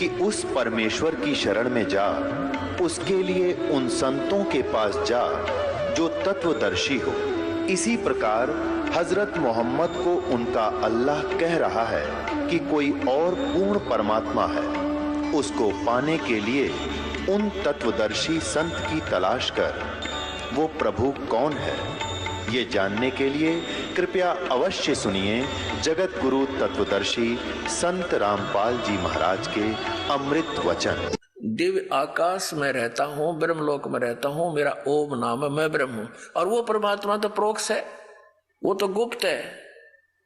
कि उस परमेश्वर की शरण में जा, उसके लिए उन संतों के पास जा जो तत्वदर्शी हो। इसी प्रकार हजरत मोहम्मद को उनका अल्लाह कह रहा है कि कोई और पूर्ण परमात्मा है। उसको पाने के लिए उन तत्वदर्शी संत की तलाश कर। वो प्रभु कौन है, ये जानने के लिए कृपया अवश्य सुनिए जगत गुरु तत्वदर्शी संत रामपाल जी महाराज के अमृत वचन। दिव्य आकाश में रहता हूँ, ब्रह्मलोक में रहता हूँ, मेरा ओम नाम है, मैं ब्रह्म हूँ। और वो परमात्मा तो प्रोक्ष है, वो तो गुप्त है।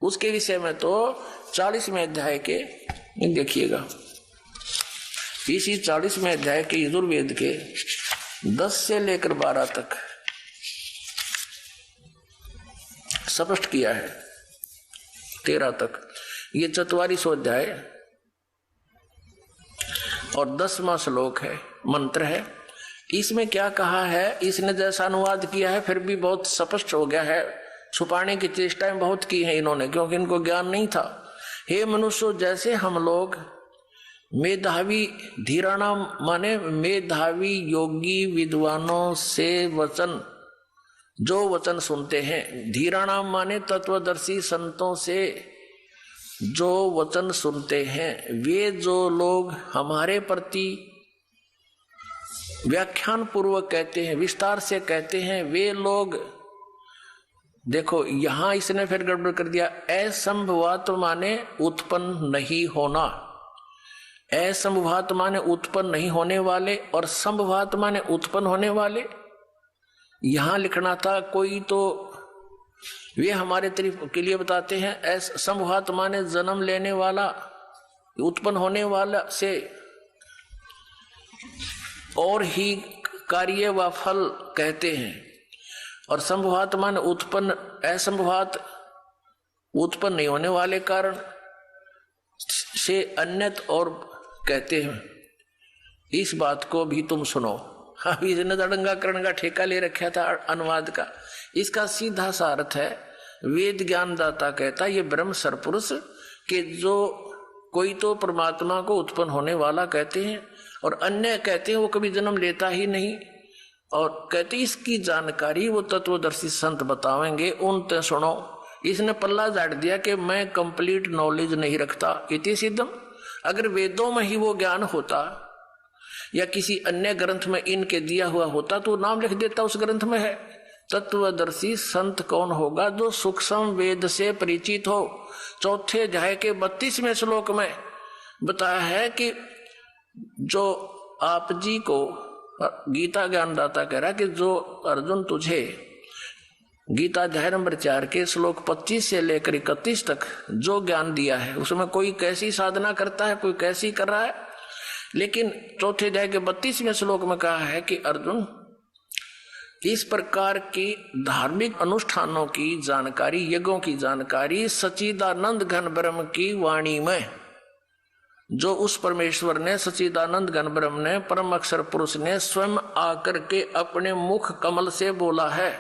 उसके विषय में तो 40वें अध्याय के देखिएगा, इसी 40वें अध्याय के यजुर्वेद के 10 से लेकर 12 तक स्पष्ट किया है, 13 तक। ये 44वां अध्याय और 10वां श्लोक है, मंत्र है। इसमें क्या कहा है, इसने जैसा अनुवाद किया है फिर भी बहुत स्पष्ट हो गया है। छुपाने की चेष्टाएं बहुत की हैं इन्होंने, क्योंकि इनको ज्ञान नहीं था। हे मनुष्य, जैसे हम लोग मेधावी धीराणा माने मेधावी योगी विद्वानों से वचन, जो वचन सुनते हैं, धीराणा माने तत्वदर्शी संतों से जो वचन सुनते हैं, वे जो लोग हमारे प्रति व्याख्यान पूर्वक कहते हैं, विस्तार से कहते हैं, वे लोग, देखो यहां इसने फिर गड़बड़ कर दिया। असंभवात माने उत्पन्न नहीं होना, असंभवात माने उत्पन्न नहीं होने वाले, और संभवात माने उत्पन्न होने वाले। यहां लिखना था कोई तो वे हमारे तरफ के लिए बताते हैं। असंभवात माने जन्म लेने वाला, उत्पन्न होने वाला से और ही कार्य व फल कहते हैं। और संभवात माने उत्पन्न, असंभवात उत्पन्न नहीं होने वाले कारण से अन्यत और कहते हैं। इस बात को भी तुम सुनो। अभी नदंगाकरण का ठेका ले रखा था अनुवाद का। इसका सीधा सा अर्थ है, वेद ज्ञानदाता कहता ये ब्रह्म सरपुरुष के जो कोई तो परमात्मा को उत्पन्न होने वाला कहते हैं, और अन्य कहते हैं वो कभी जन्म लेता ही नहीं। और कहते इसकी जानकारी वो तत्वदर्शी संत बतावेंगे, उन ते सुनो। इसने पल्ला झाड़ दिया कि मैं कंप्लीट नॉलेज नहीं रखता। इति सिद्धम, अगर वेदों में ही वो ज्ञान होता या किसी अन्य ग्रंथ में इनके दिया हुआ होता तो नाम लिख देता उस ग्रंथ में है। तत्वदर्शी संत कौन होगा, जो सूक्ष्म वेद से परिचित हो। चौथे अध्याय के 32वें श्लोक में बताया है कि जो आप जी को गीता ज्ञानदाता कह रहा कि जो अर्जुन तुझे गीता अध्याय नंबर 4 के श्लोक 25 से लेकर 31 तक जो ज्ञान दिया है, उसमें कोई कैसी साधना करता है, कोई कैसी कर रहा है। लेकिन चौथे अध्याय के 32वें श्लोक में कहा है कि अर्जुन, इस प्रकार की धार्मिक अनुष्ठानों की जानकारी, यज्ञों की जानकारी सच्चिदानंद घन ब्रह्म की वाणी में, जो उस परमेश्वर ने, सच्चिदानंद घन ब्रह्म ने, परम अक्षर पुरुष ने स्वयं आकर के अपने मुख कमल से बोला है,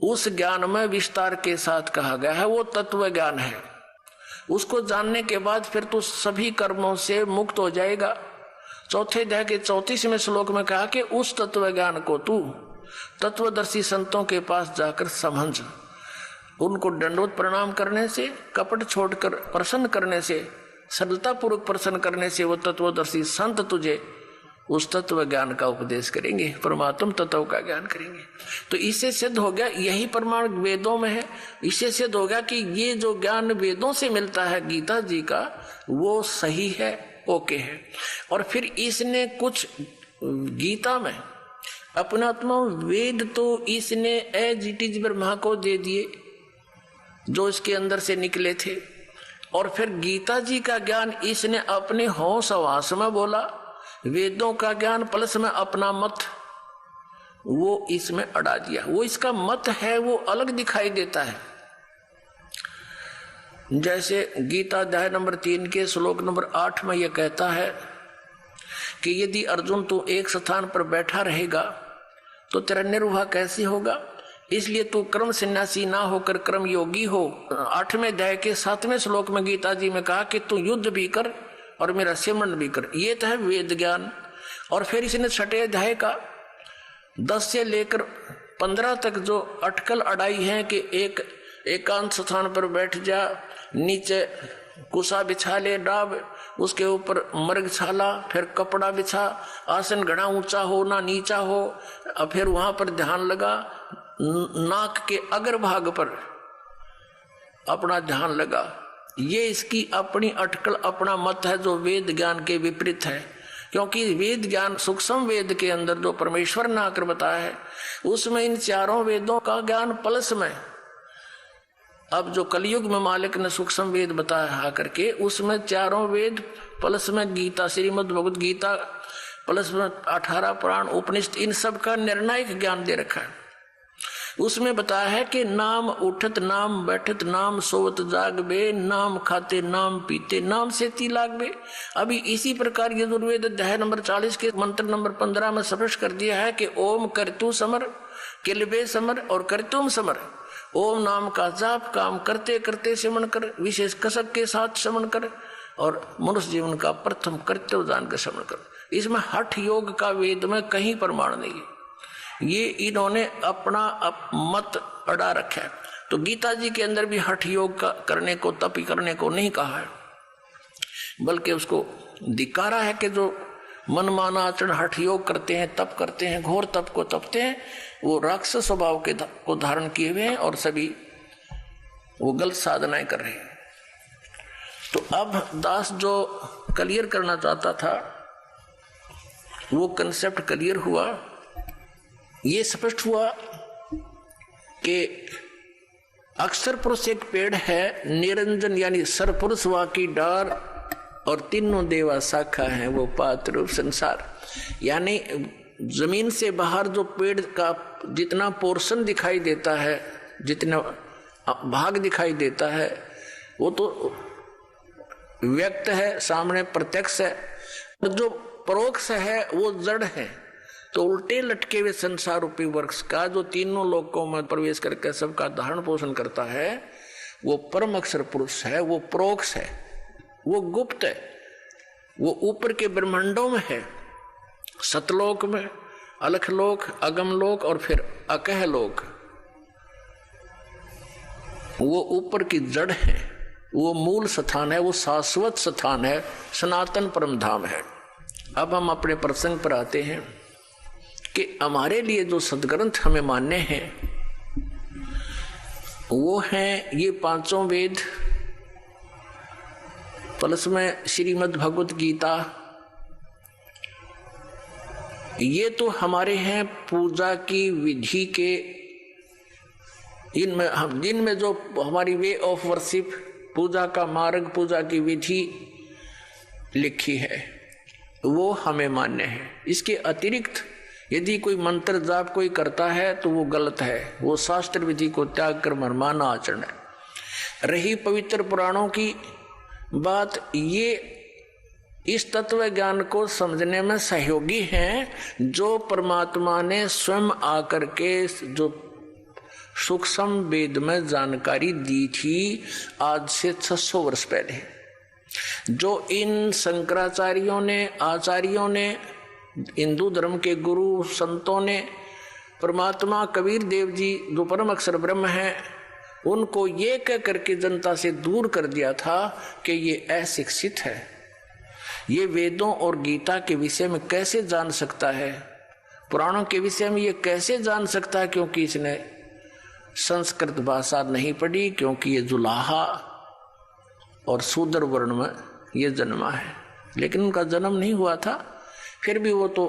उस ज्ञान में विस्तार के साथ कहा गया है। वो तत्व ज्ञान है। उसको जानने के बाद फिर तू सभी कर्मों से मुक्त हो जाएगा। चौथे अध्याय के 34वें श्लोक में कहा कि उस तत्व ज्ञान को तू तत्वदर्शी संतों के पास जाकर समझ। उनको दंडवत प्रणाम करने से, कपट छोड़कर प्रसन्न करने से, सरलता पूर्वक प्रसन्न करने से वो तत्वदर्शी संत तुझे उस तत्व ज्ञान का उपदेश करेंगे, परमात्म तत्व का ज्ञान करेंगे। तो इससे सिद्ध हो गया, यही प्रमाण वेदों में है। इससे सिद्ध हो गया कि ये जो ज्ञान वेदों से मिलता है गीता जी का, वो सही है, ओके है। और फिर इसने कुछ गीता में अपनात्मा वेद तो इसने एज इट इज ब्रह्मा को दे दिए जो इसके अंदर से निकले थे। और फिर गीता जी का ज्ञान इसने अपने होश हवास में बोला। वेदों का ज्ञान प्लस में अपना मत वो इसमें अड़ा दिया। वो इसका मत है, वो अलग दिखाई देता है। जैसे गीता अध्याय नंबर 3 के श्लोक नंबर 8 में यह कहता है कि यदि अर्जुन तू एक स्थान पर बैठा रहेगा तो तेरा निर्वाह कैसे होगा, इसलिए तू कर्म सन्यासी ना होकर कर्म योगी हो। 8वें अध्याय के 7वें श्लोक में गीता जी में कहा कि तू युद्ध भी कर और मेरा सिमरन भी कर। ये तो है वेद ज्ञान। और फिर इसने छठे अध्याय का 10 से लेकर 15 तक जो अटकल अड़ाई है कि एक एकांत स्थान पर बैठ जा, नीचे कुसा बिछा ले डाब, उसके ऊपर मर्ग छाला, फिर कपड़ा बिछा, आसन घना ऊंचा हो ना नीचा हो, फिर वहां पर ध्यान लगा, नाक के अग्र भाग पर अपना ध्यान लगा। ये इसकी अपनी अटकल, अपना मत है जो वेद ज्ञान के विपरीत है। क्योंकि वेद ज्ञान सूक्ष्म वेद के अंदर जो परमेश्वर ने आकर बताया है उसमें इन चारों वेदों का ज्ञान प्लस में। अब जो कलयुग में मालिक ने सूक्ष्म वेद बताया आकर के, उसमें चारों वेद प्लस में गीता, श्रीमद् भगवत गीता प्लस में 18 पुराण उपनिषद, इन सब का निर्णायक ज्ञान दे रखा है। उसमें बताया है कि नाम उठत नाम बैठत नाम सोवत जागबे, नाम खाते नाम पीते नाम से ती लागबे। अभी इसी प्रकार यजुर्वेद अध्याय नंबर 40 के मंत्र नंबर 15 में स्पष्ट कर दिया है कि ओम करतु समर, किलबे समर और करतुम समर। ओम नाम का जाप काम करते करते सिमरण कर, विशेष कसक के साथ सिमरण कर, और मनुष्य जीवन का प्रथम कर्तव्य जान कर सिमरण कर। इसमें हठ योग का वेद में कहीं प्रमाण नहीं है। ये इन्होंने अपना मत अड़ा रखा है। तो गीता जी के अंदर भी हठ योग का करने को, तप करने को नहीं कहा है, बल्कि उसको धिक्कारा है कि जो मनमाना आचरण हठ योग करते हैं, तप करते हैं, घोर तप को तपते हैं, वो राक्षस स्वभाव के को धारण किए हुए हैं और सभी वो गलत साधनाएं कर रहे हैं। तो अब दास जो क्लियर करना चाहता था वो कंसेप्ट क्लियर हुआ। ये स्पष्ट हुआ कि अक्षर पुरुष एक पेड़ है, निरंजन यानी सरपुरुष वा की डार, और तीनों देवा शाखा है वो पात्र रूप संसार। यानी जमीन से बाहर जो पेड़ का जितना पोर्शन दिखाई देता है, जितना भाग दिखाई देता है, वो तो व्यक्त है, सामने प्रत्यक्ष है, और जो परोक्ष है वो जड़ है। तो उल्टे लटके हुए संसार रूपी वृक्ष का जो तीनों लोकों में प्रवेश करके सबका धारण पोषण करता है, वो परम अक्षर पुरुष है, वो परोक्ष है, वो गुप्त है, वो ऊपर के ब्रह्मांडों में है, सतलोक में, अलखलोक, अगमलोक और फिर अकह लोक। वो ऊपर की जड़ है, वो मूल स्थान है, वो शाश्वत स्थान है, सनातन परम धाम है। अब हम अपने प्रसंग पर आते हैं कि हमारे लिए जो सदग्रंथ हमें मान्य हैं वो हैं ये पांचों वेद, प्लस में श्रीमद् भगवत गीता। ये तो हमारे हैं पूजा की विधि के, जिनमें जो हमारी वे ऑफ वर्शिप, पूजा का मार्ग, पूजा की विधि लिखी है वो हमें मान्य है। इसके अतिरिक्त यदि कोई मंत्र जाप कोई करता है तो वो गलत है, वो शास्त्र विधि को त्याग कर मनमाना आचरण है। रही पवित्र पुराणों की बात, ये इस तत्व ज्ञान को समझने में सहयोगी हैं जो परमात्मा ने स्वयं आकर के जो सूक्ष्म वेद में जानकारी दी थी आज से 600 वर्ष पहले। जो इन शंकराचार्यों ने, आचार्यों ने, हिंदू धर्म के गुरु संतों ने, परमात्मा कबीर देव जी जो परम अक्षर ब्रह्म है, उनको ये कह करके जनता से दूर कर दिया था कि ये अशिक्षित है, ये वेदों और गीता के विषय में कैसे जान सकता है, पुराणों के विषय में ये कैसे जान सकता है, क्योंकि इसने संस्कृत भाषा नहीं पढ़ी, क्योंकि ये जुलाहा और शूद्र वर्ण में ये जन्मा है। लेकिन उनका जन्म नहीं हुआ था, फिर भी वो तो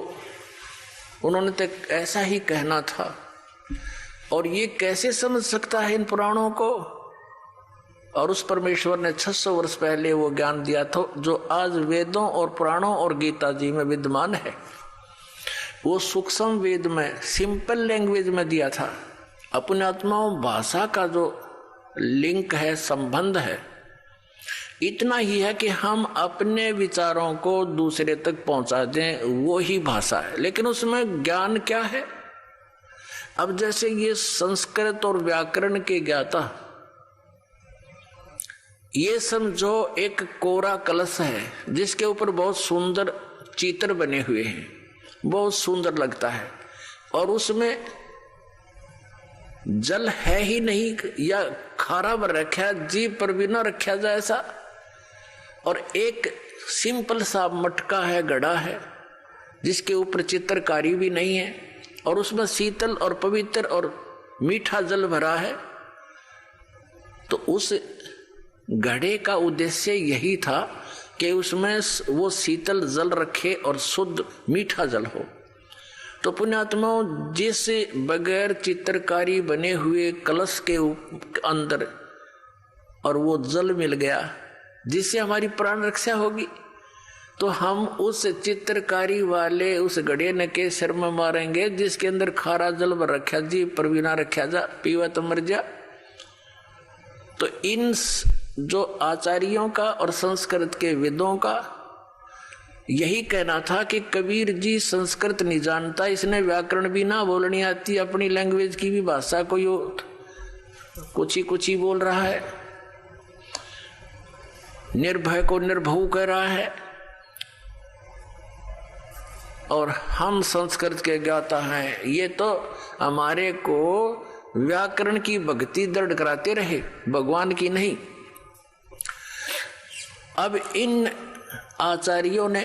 उन्होंने तो ऐसा ही कहना था। और ये कैसे समझ सकता है इन पुराणों को? और उस परमेश्वर ने 600 वर्ष पहले वो ज्ञान दिया था जो आज वेदों और पुराणों और गीता जी में विद्यमान है। वो सूक्ष्म वेद में, सिंपल लैंग्वेज में दिया था। अपने आत्माओं भाषा का जो लिंक है, संबंध है, इतना ही है कि हम अपने विचारों को दूसरे तक पहुंचा दें, वो ही भाषा है। लेकिन उसमें ज्ञान क्या है? अब जैसे ये संस्कृत और व्याकरण के ज्ञाता, ये समझो एक कोरा कलश है जिसके ऊपर बहुत सुंदर चित्र बने हुए हैं, बहुत सुंदर लगता है, और उसमें जल है ही नहीं या खारा भर रखा जीभ पर भी ना रखा जाए ऐसा, और एक सिंपल सा मटका है, घड़ा है जिसके ऊपर चित्रकारी भी नहीं है, और उसमें शीतल और पवित्र और मीठा जल भरा है। तो उस घड़े का उद्देश्य यही था कि उसमें वो शीतल जल रखे और शुद्ध मीठा जल हो। तो पुण्यात्माओं, जिस बगैर चित्रकारी बने हुए कलश के अंदर और वो जल मिल गया जिससे हमारी प्राण रक्षा होगी, तो हम उस चित्रकारी वाले उस घड़े न के सिर में मारेंगे जिसके अंदर खारा जल भर रखा जी पर भी ना रखा जा, पीवा तो मर जा। तो इन जो आचार्यों का और संस्कृत के वेदों का यही कहना था कि कबीर जी संस्कृत नहीं जानता, इसने व्याकरण भी ना बोलनी आती, अपनी लैंग्वेज की भी भाषा कोई कुछ ही बोल रहा है, निर्भय को निर्भव कह रहा है, और हम संस्कृत के ज्ञाता हैं। ये तो हमारे को व्याकरण की भक्ति दृढ़ कराते रहे, भगवान की नहीं। अब इन आचार्यों ने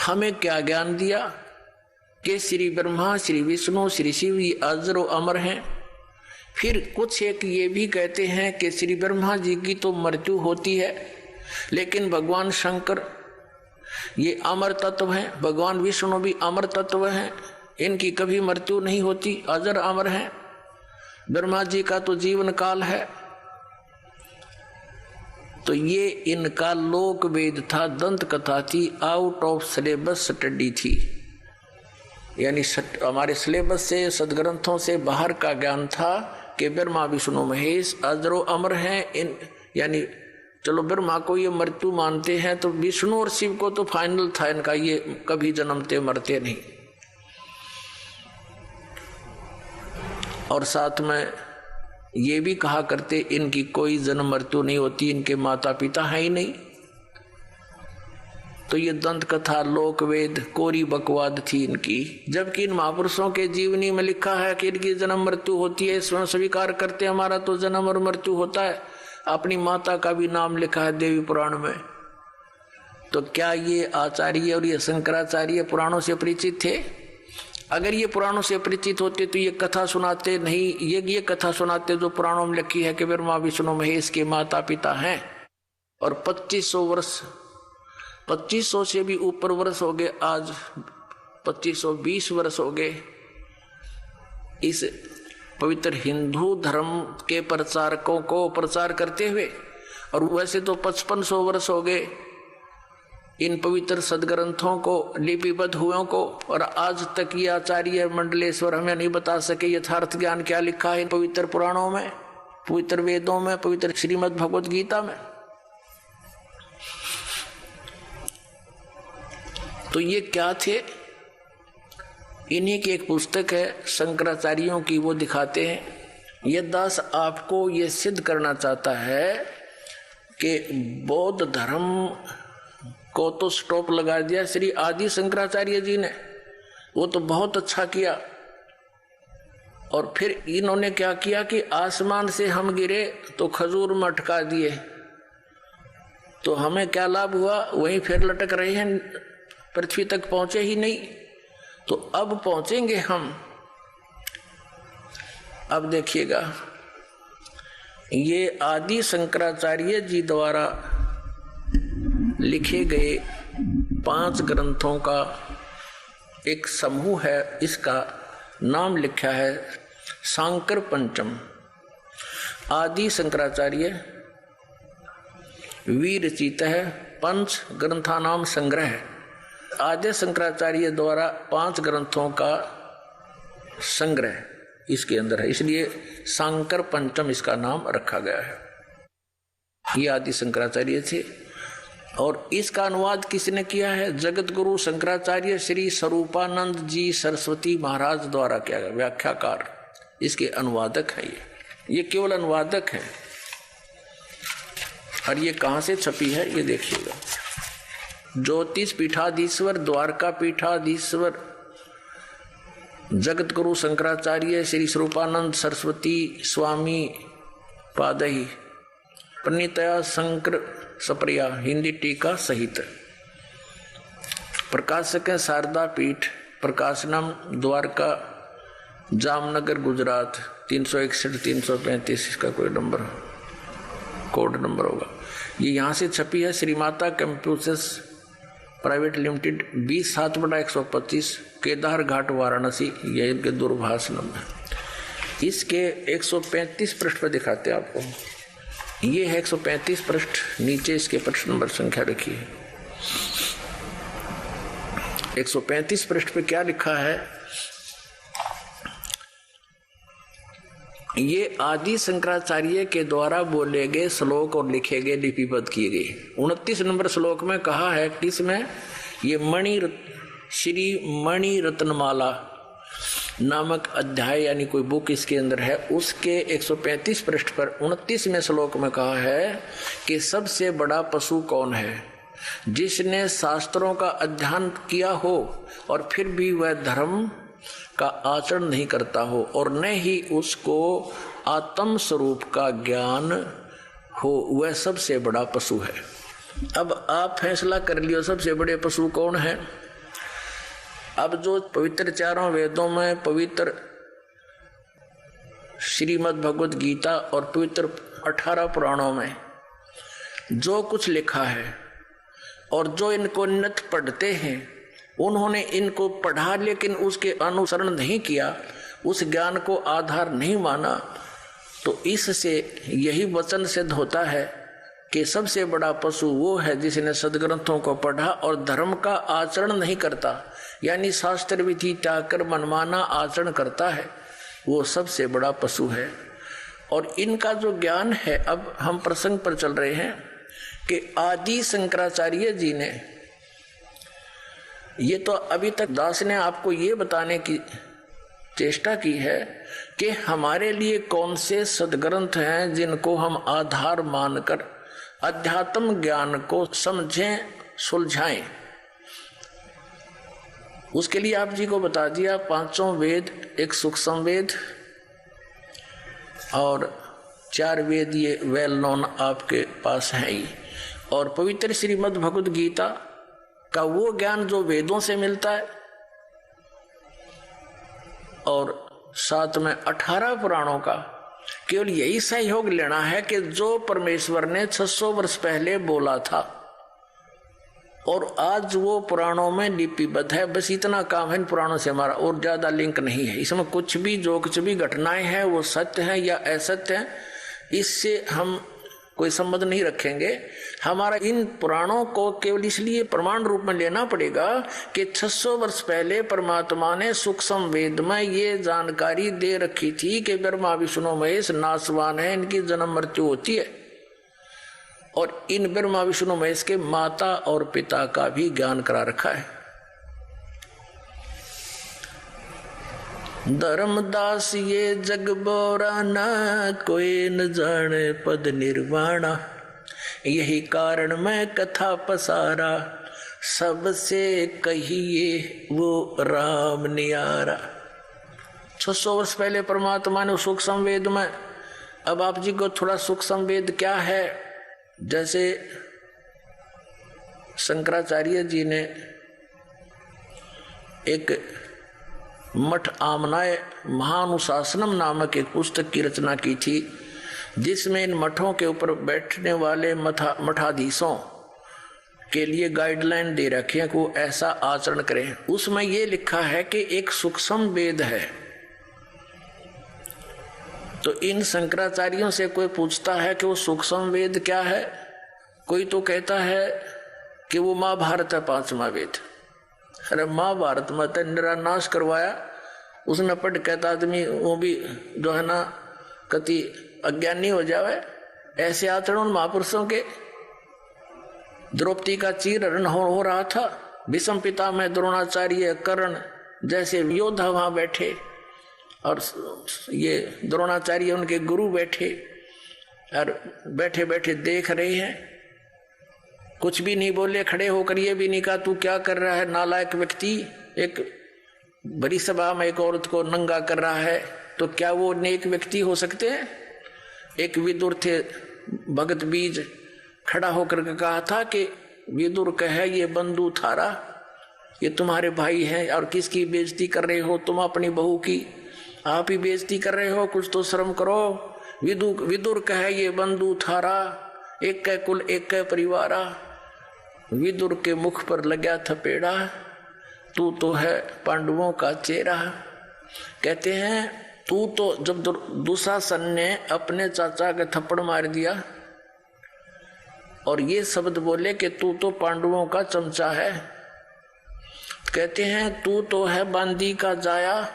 हमें क्या ज्ञान दिया कि श्री ब्रह्मा, श्री विष्णु, श्री शिव ये अजर व अमर हैं। फिर कुछ एक ये भी कहते हैं कि श्री ब्रह्मा जी की तो मृत्यु होती है, लेकिन भगवान शंकर ये अमर तत्व हैं, भगवान विष्णु भी अमर तत्व हैं, इनकी कभी मृत्यु नहीं होती, अजर अमर हैं। ब्रह्मा जी का तो जीवन काल है। तो ये इनका लोक वेद था, दंत कथा थी, आउट ऑफ सिलेबस स्टडी थी, यानी हमारे सिलेबस से, सदग्रंथों से बाहर का ज्ञान था कि ब्रह्मा विष्णु महेश अजरो अमर हैं। इन यानी चलो ब्रह्मा को ये मृत्यु मानते हैं, तो विष्णु और शिव को तो फाइनल था इनका, ये कभी जन्मते मरते नहीं। और साथ में ये भी कहा करते इनकी कोई जन्म मृत्यु नहीं होती, इनके माता पिता है ही नहीं। तो ये दंत कथा, लोक वेद कोरी बकवाद थी इनकी, जबकि इन महापुरुषों के जीवनी में लिखा है कि इनकी जन्म मृत्यु होती है। स्वयं स्वीकार करते हमारा तो जन्म और मृत्यु होता है, अपनी माता का भी नाम लिखा है देवी पुराण में। तो क्या ये आचार्य और ये शंकराचार्य पुराणों से परिचित थे? अगर ये पुराणों से परिचित होते तो ये कथा सुनाते नहीं, ये कथा सुनाते जो पुराणों में लिखी है कि ब्रह्मा विष्णु महेश के माता पिता हैं। और 2500 वर्ष, 2500 से भी ऊपर वर्ष हो गए, आज 2520 वर्ष हो गए इस पवित्र हिंदू धर्म के प्रचारकों को प्रचार करते हुए, और वैसे तो 5500 वर्ष हो गए इन पवित्र सदग्रंथों को लिपिबद्ध हुए को, और आज तक ये आचार्य मंडलेश्वर हमें नहीं बता सके यथार्थ ज्ञान क्या लिखा है इन पवित्र पुराणों में, पवित्र वेदों में, पवित्र श्रीमद् भगवद गीता में। तो ये क्या थे? इन्हीं की एक पुस्तक है शंकराचार्यों की, वो दिखाते हैं। ये दास आपको ये सिद्ध करना चाहता है कि बौद्ध धर्म को तो स्टॉप लगा दिया श्री आदि शंकराचार्य जी ने, वो तो बहुत अच्छा किया। और फिर इन्होंने क्या किया कि आसमान से हम गिरे तो खजूर में अटका दिए, तो हमें क्या लाभ हुआ? वहीं फिर लटक रहे हैं, पृथ्वी तक पहुंचे ही नहीं। तो अब पहुंचेंगे हम। अब देखिएगा, ये आदि शंकराचार्य जी द्वारा लिखे गए 5 ग्रंथों का एक समूह है। इसका नाम लिखा है शांकर पंचम। आदि शंकराचार्य विरचित है पंच ग्रंथानाम संग्रह। आद्य शंकराचार्य द्वारा 5 ग्रंथों का संग्रह इसके अंदर है, इसलिए शांकर पंचम इसका नाम रखा गया है। ये आदि शंकराचार्य थे। और इसका अनुवाद किसने किया है? जगत गुरु शंकराचार्य श्री स्वरूपानंद जी सरस्वती महाराज द्वारा किया गया, व्याख्याकार इसके अनुवादक है। ये केवल अनुवादक है। और ये कहां से छपी है ये देखिएगा। ज्योतिष पीठाधीश्वर द्वारका पीठाधीश्वर जगत गुरु शंकराचार्य श्री स्वरूपानंद सरस्वती स्वामी पादही प्रणीतया शंकर सप्रिया हिंदी टीका सहित। प्रकाशक है शारदा पीठ, प्रकाशनम द्वारका जामनगर गुजरात 361 335 इसका कोई नंबर कोड नंबर होगा। ये यहाँ से छपी है। Shri Mata computers private limited 20/7/125 Kedar घाट वाराणसी, ये इनके दूरभाष नंबर। इसके 135 पृष्ठ पर दिखाते हैं आपको। ये है 135 पृष्ठ, नीचे इसके पृष्ठ नंबर संख्या रखी है। 135 पृष्ठ पे क्या लिखा है? ये आदि शंकराचार्य के द्वारा बोले गए श्लोक और लिखे गए लिपिबद्ध किए गए। 29 नंबर श्लोक में कहा है किसमें? ये श्री मणि रत्नमाला नामक अध्याय यानी कोई बुक इसके अंदर है, उसके 135 पृष्ठ पर 29वें श्लोक में कहा है कि सबसे बड़ा पशु कौन है? जिसने शास्त्रों का अध्ययन किया हो और फिर भी वह धर्म का आचरण नहीं करता हो और न ही उसको आत्म स्वरूप का ज्ञान हो, वह सबसे बड़ा पशु है। अब आप फैसला कर लियो सबसे बड़े पशु कौन है। अब जो पवित्र चारों वेदों में, पवित्र श्रीमद् भगवद गीता और पवित्र 18 पुराणों में जो कुछ लिखा है और जो इनको नित पढ़ते हैं, उन्होंने इनको पढ़ा लेकिन उसके अनुसरण नहीं किया, उस ज्ञान को आधार नहीं माना, तो इससे यही वचन सिद्ध होता है कि सबसे बड़ा पशु वो है जिसने सदग्रंथों को पढ़ा और धर्म का आचरण नहीं करता, यानी शास्त्र विधि त्याग कर मनमाना आचरण करता है, वो सबसे बड़ा पशु है। और इनका जो ज्ञान है, अब हम प्रसंग पर चल रहे हैं कि आदि शंकराचार्य जी ने, ये तो अभी तक दास ने आपको ये बताने की चेष्टा की है कि हमारे लिए कौन से सदग्रंथ हैं जिनको हम आधार मानकर अध्यात्म ज्ञान को समझें, सुलझाएं। उसके लिए आप जी को बता दिया 5 वेद, एक सूक्ष्म वेद और 4 वेद, ये वेल नोन आपके पास है ही। और पवित्र श्रीमद् भगवद गीता का वो ज्ञान जो वेदों से मिलता है, और साथ में 18 पुराणों का केवल यही सहयोग लेना है कि जो परमेश्वर ने 600 वर्ष पहले बोला था और आज वो पुराणों में लिपिबद्ध है। बस इतना काम है इन पुराणों से हमारा, और ज्यादा लिंक नहीं है। इसमें कुछ भी जो कुछ भी घटनाएं हैं वो सत्य है या असत्य है, इससे हम कोई संबंध नहीं रखेंगे। हमारा इन पुराणों को केवल इसलिए प्रमाण रूप में लेना पड़ेगा कि 600 वर्ष पहले परमात्मा ने सूक्ष्म वेद में ये जानकारी दे रखी थी कि ब्रह्मा विष्णु महेश नाशवान है, इनकी जन्म मृत्यु होती है, और इन ब्रह्मा विष्णु महेश के माता और पिता का भी ज्ञान करा रखा है। धर्मदास ये जग बोरा न कोई न जाने पद निर्वाणा, यही कारण मैं कथा पसारा, सबसे कहिए वो राम नियारा। 600 वर्ष पहले परमात्मा ने सूक्ष्म वेद में, अब आप जी को थोड़ा सूक्ष्म वेद क्या है, जैसे शंकराचार्य जी ने एक मठ आमनाय महानुशासनम नामक एक पुस्तक की रचना की थी, जिसमें इन मठों के ऊपर बैठने वाले मठाधीशों के लिए गाइडलाइन दे रखे हैं कि वो ऐसा आचरण करें। उसमें ये लिखा है कि एक सूक्ष्म वेद है। तो इन शंकराचार्यों से कोई पूछता है कि वो सूक्ष्म वेद क्या है, कोई तो कहता है कि वो महाभारत है 5वां वेद। अरे महाभारत में तो निरानाश करवाया, उसमें पढ़ कहता आदमी वो भी जो है ना कति अज्ञानी हो जावे। ऐसे आचरण महापुरुषों के। द्रौपदी का चीरहरण हो रहा था, भीष्म पिता में द्रोणाचार्य कर्ण जैसे योद्धा वहां बैठे और ये द्रोणाचार्य उनके गुरु बैठे और बैठे बैठे देख रहे हैं, कुछ भी नहीं बोले, खड़े होकर ये भी नहीं कहा तू क्या कर रहा है नालायक व्यक्ति। एक बड़ी सभा में एक औरत को नंगा कर रहा है, तो क्या वो नेक व्यक्ति हो सकते हैं? एक विदुर थे भगत बीज, खड़ा होकर के कहा था कि विदुर कहे ये बंधु थारा, ये तुम्हारे भाई हैं और किसकी बेइज्जती कर रहे हो तुम? अपनी बहू की आप ही बेइज्जती कर रहे हो, कुछ तो शर्म करो। विदुर कहे ये बंधु थारा, एक कै कुल एक कै परिवारा। विदुर के मुख पर लगा थपेड़ा, तू तो है पांडवों का चेहरा। कहते हैं तू तो, जब दुशासन ने अपने चाचा के थप्पड़ मार दिया और ये शब्द बोले कि तू तो पांडवों का चमचा है, कहते हैं तू तो है बांदी का जाया,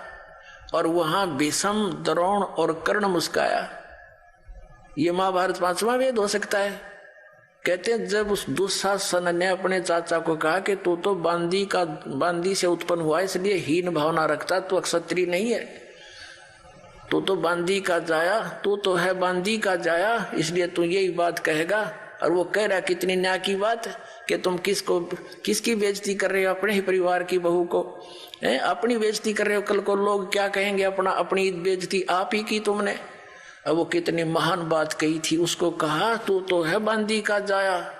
और वहां भीष्म द्रोण और कर्ण मुस्काया। ये महाभारत 5वां वेद हो सकता है। कहते हैं जब उस दुशासन ने अपने चाचा को कहा कि तू तो बांदी से उत्पन्न हुआ, इसलिए हीन भावना रखता, तू क्षत्रिय नहीं है, तू तो बांदी का जाया, तू तो है बांदी का जाया, इसलिए तू यही बात कहेगा। और वो कह रहा कितनी न्याय की बात कि तुम किसकी बेइज्जती कर रहे हो? अपने ही परिवार की बहू को अपनी बेइज्जती कर रहे हो, कल को लोग क्या कहेंगे? अपनी बेइज्जती आप ही की तुमने। अब वो कितनी महान बात कही थी, उसको कहा तू तो है बांदी का जाया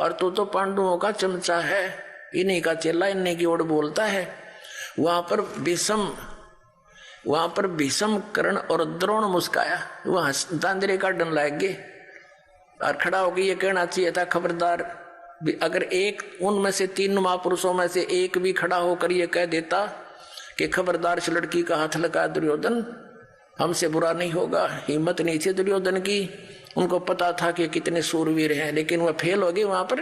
और तू तो पांडवों का चमचा है, इन्हीं का चेला, इन्हीं की ओर बोलता है। वहां पर भीष्म कर्ण और द्रोण मुस्काया, वहां दांदरे का डन लाग गए और खड़ा हो गई। ये कहना चाहिए था खबरदार, अगर एक उनमें से 3 महापुरुषों में से एक भी खड़ा होकर ये कह देता कि खबरदार इस लड़की का हाथ लगा दुर्योधन, हमसे बुरा नहीं होगा। हिम्मत नहीं थी दुर्योधन की, उनको पता था कि कितने सूरवीर हैं, लेकिन वह फेल हो गए वहां पर।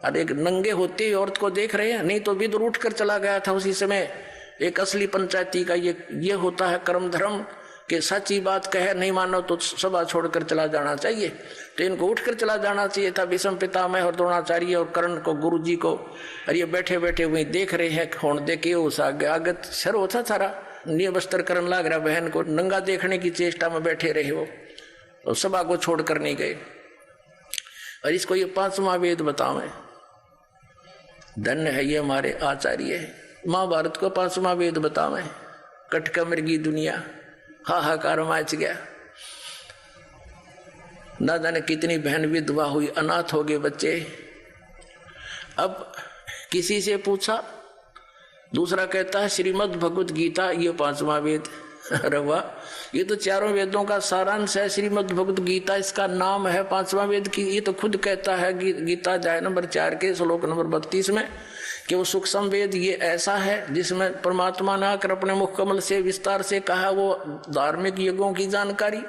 अरे एक नंगे होते हुए औरत को देख रहे हैं, नहीं तो विदुर उठ कर चला गया था उसी समय। एक असली पंचायती का ये होता है कर्म धर्म कि सच्ची बात कहे, नहीं मानो तो सभा छोड़कर चला जाना चाहिए। तो इनको उठकर चला जाना चाहिए था, भीष्म पितामह और द्रोणाचार्य और कर्ण को, गुरु जी को। और ये बैठे बैठे वही देख रहे हैं, होने दे के उस आगत सर होता सारा निय बस्तर करने लग रहा, बहन को नंगा देखने की चेष्टा में बैठे रहे हो, तो सभा को छोड़कर नहीं गए। और इसको ये 5वां वेद बतावे, धन्य है ये हमारे आचार्य, महाभारत को 5वां वेद बतावे। कटका मृगी दुनिया हाहाकार मच गया, ना जाने कितनी बहन विधवा हुई, अनाथ हो गए बच्चे। अब किसी से पूछा, दूसरा कहता है श्रीमद् भगवत गीता ये 5वां वेद। अरे वाह, ये तो चारों वेदों का सारांश है, श्रीमद् भगवत गीता इसका नाम है 5वां वेद की। ये तो खुद कहता है गीता अध्याय नंबर 4 के श्लोक नंबर 32 में कि वो सूक्ष्म वेद ये ऐसा है जिसमें परमात्मा ने आकर अपने मुख कमल से विस्तार से कहा वो धार्मिक युगों की जानकारी।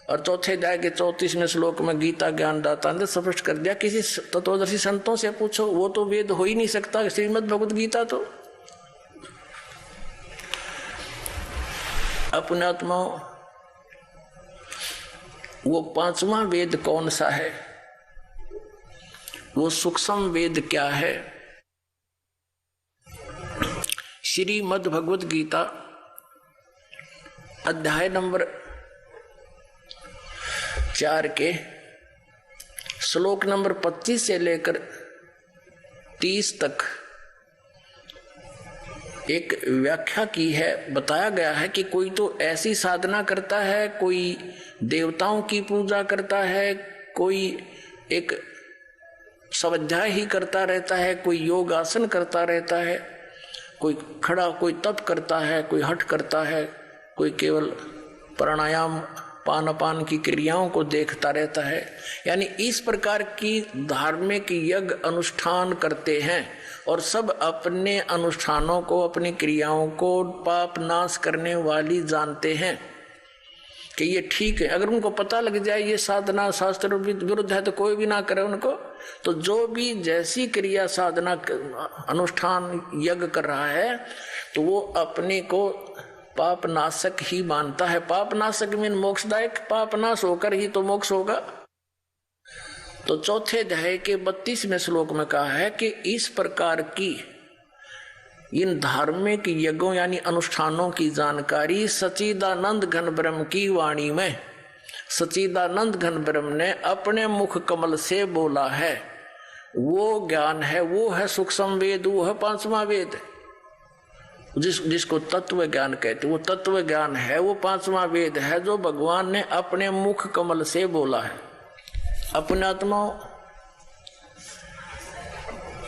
और चौथे अध्याय के 34वें श्लोक में गीता ज्ञानदाता ने स्पष्ट कर दिया, किसी तत्वदर्शी संतों से पूछो, वो तो वेद हो ही नहीं सकता श्रीमद् भगवत गीता। तो अपने आत्मा वो 5वां वेद कौन सा है, वो सूक्ष्म वेद क्या है? श्रीमद् भगवत गीता अध्याय नंबर 4 के श्लोक नंबर 25 से लेकर 30 तक एक व्याख्या की है। बताया गया है कि कोई तो ऐसी साधना करता है, कोई देवताओं की पूजा करता है, कोई एक स्वाध्याय ही करता रहता है, कोई योग आसन करता रहता है, कोई खड़ा, कोई तप करता है, कोई हठ करता है, कोई केवल प्राणायाम पान अपान की क्रियाओं को देखता रहता है। यानी इस प्रकार की धार्मिक यज्ञ अनुष्ठान करते हैं और सब अपने अनुष्ठानों को, अपनी क्रियाओं को पाप नाश करने वाली जानते हैं कि ये ठीक है। अगर उनको पता लग जाए ये साधना शास्त्र विरुद्ध है तो कोई भी ना करे उनको। तो जो भी जैसी क्रिया साधना अनुष्ठान यज्ञ कर रहा है तो वो अपने को पाप नाशक ही मानता है। पाप नाशक मीन मोक्षदायक, पाप नाश होकर ही तो मोक्ष होगा। तो चौथे अध्याय के 32वें श्लोक में कहा है कि इस प्रकार की इन धार्मिक यज्ञों यानी अनुष्ठानों की जानकारी सच्चिदानंद घन ब्रह्म की वाणी में सच्चिदानंद घन ब्रह्म ने अपने मुख कमल से बोला है, वो ज्ञान है, वो है सूक्ष्म वेद, वो है पांचवा वेद। जिसको तत्व ज्ञान कहते, वो तत्व ज्ञान है, वो पांचवा वेद है जो भगवान ने अपने मुख कमल से बोला है। अपने आत्मा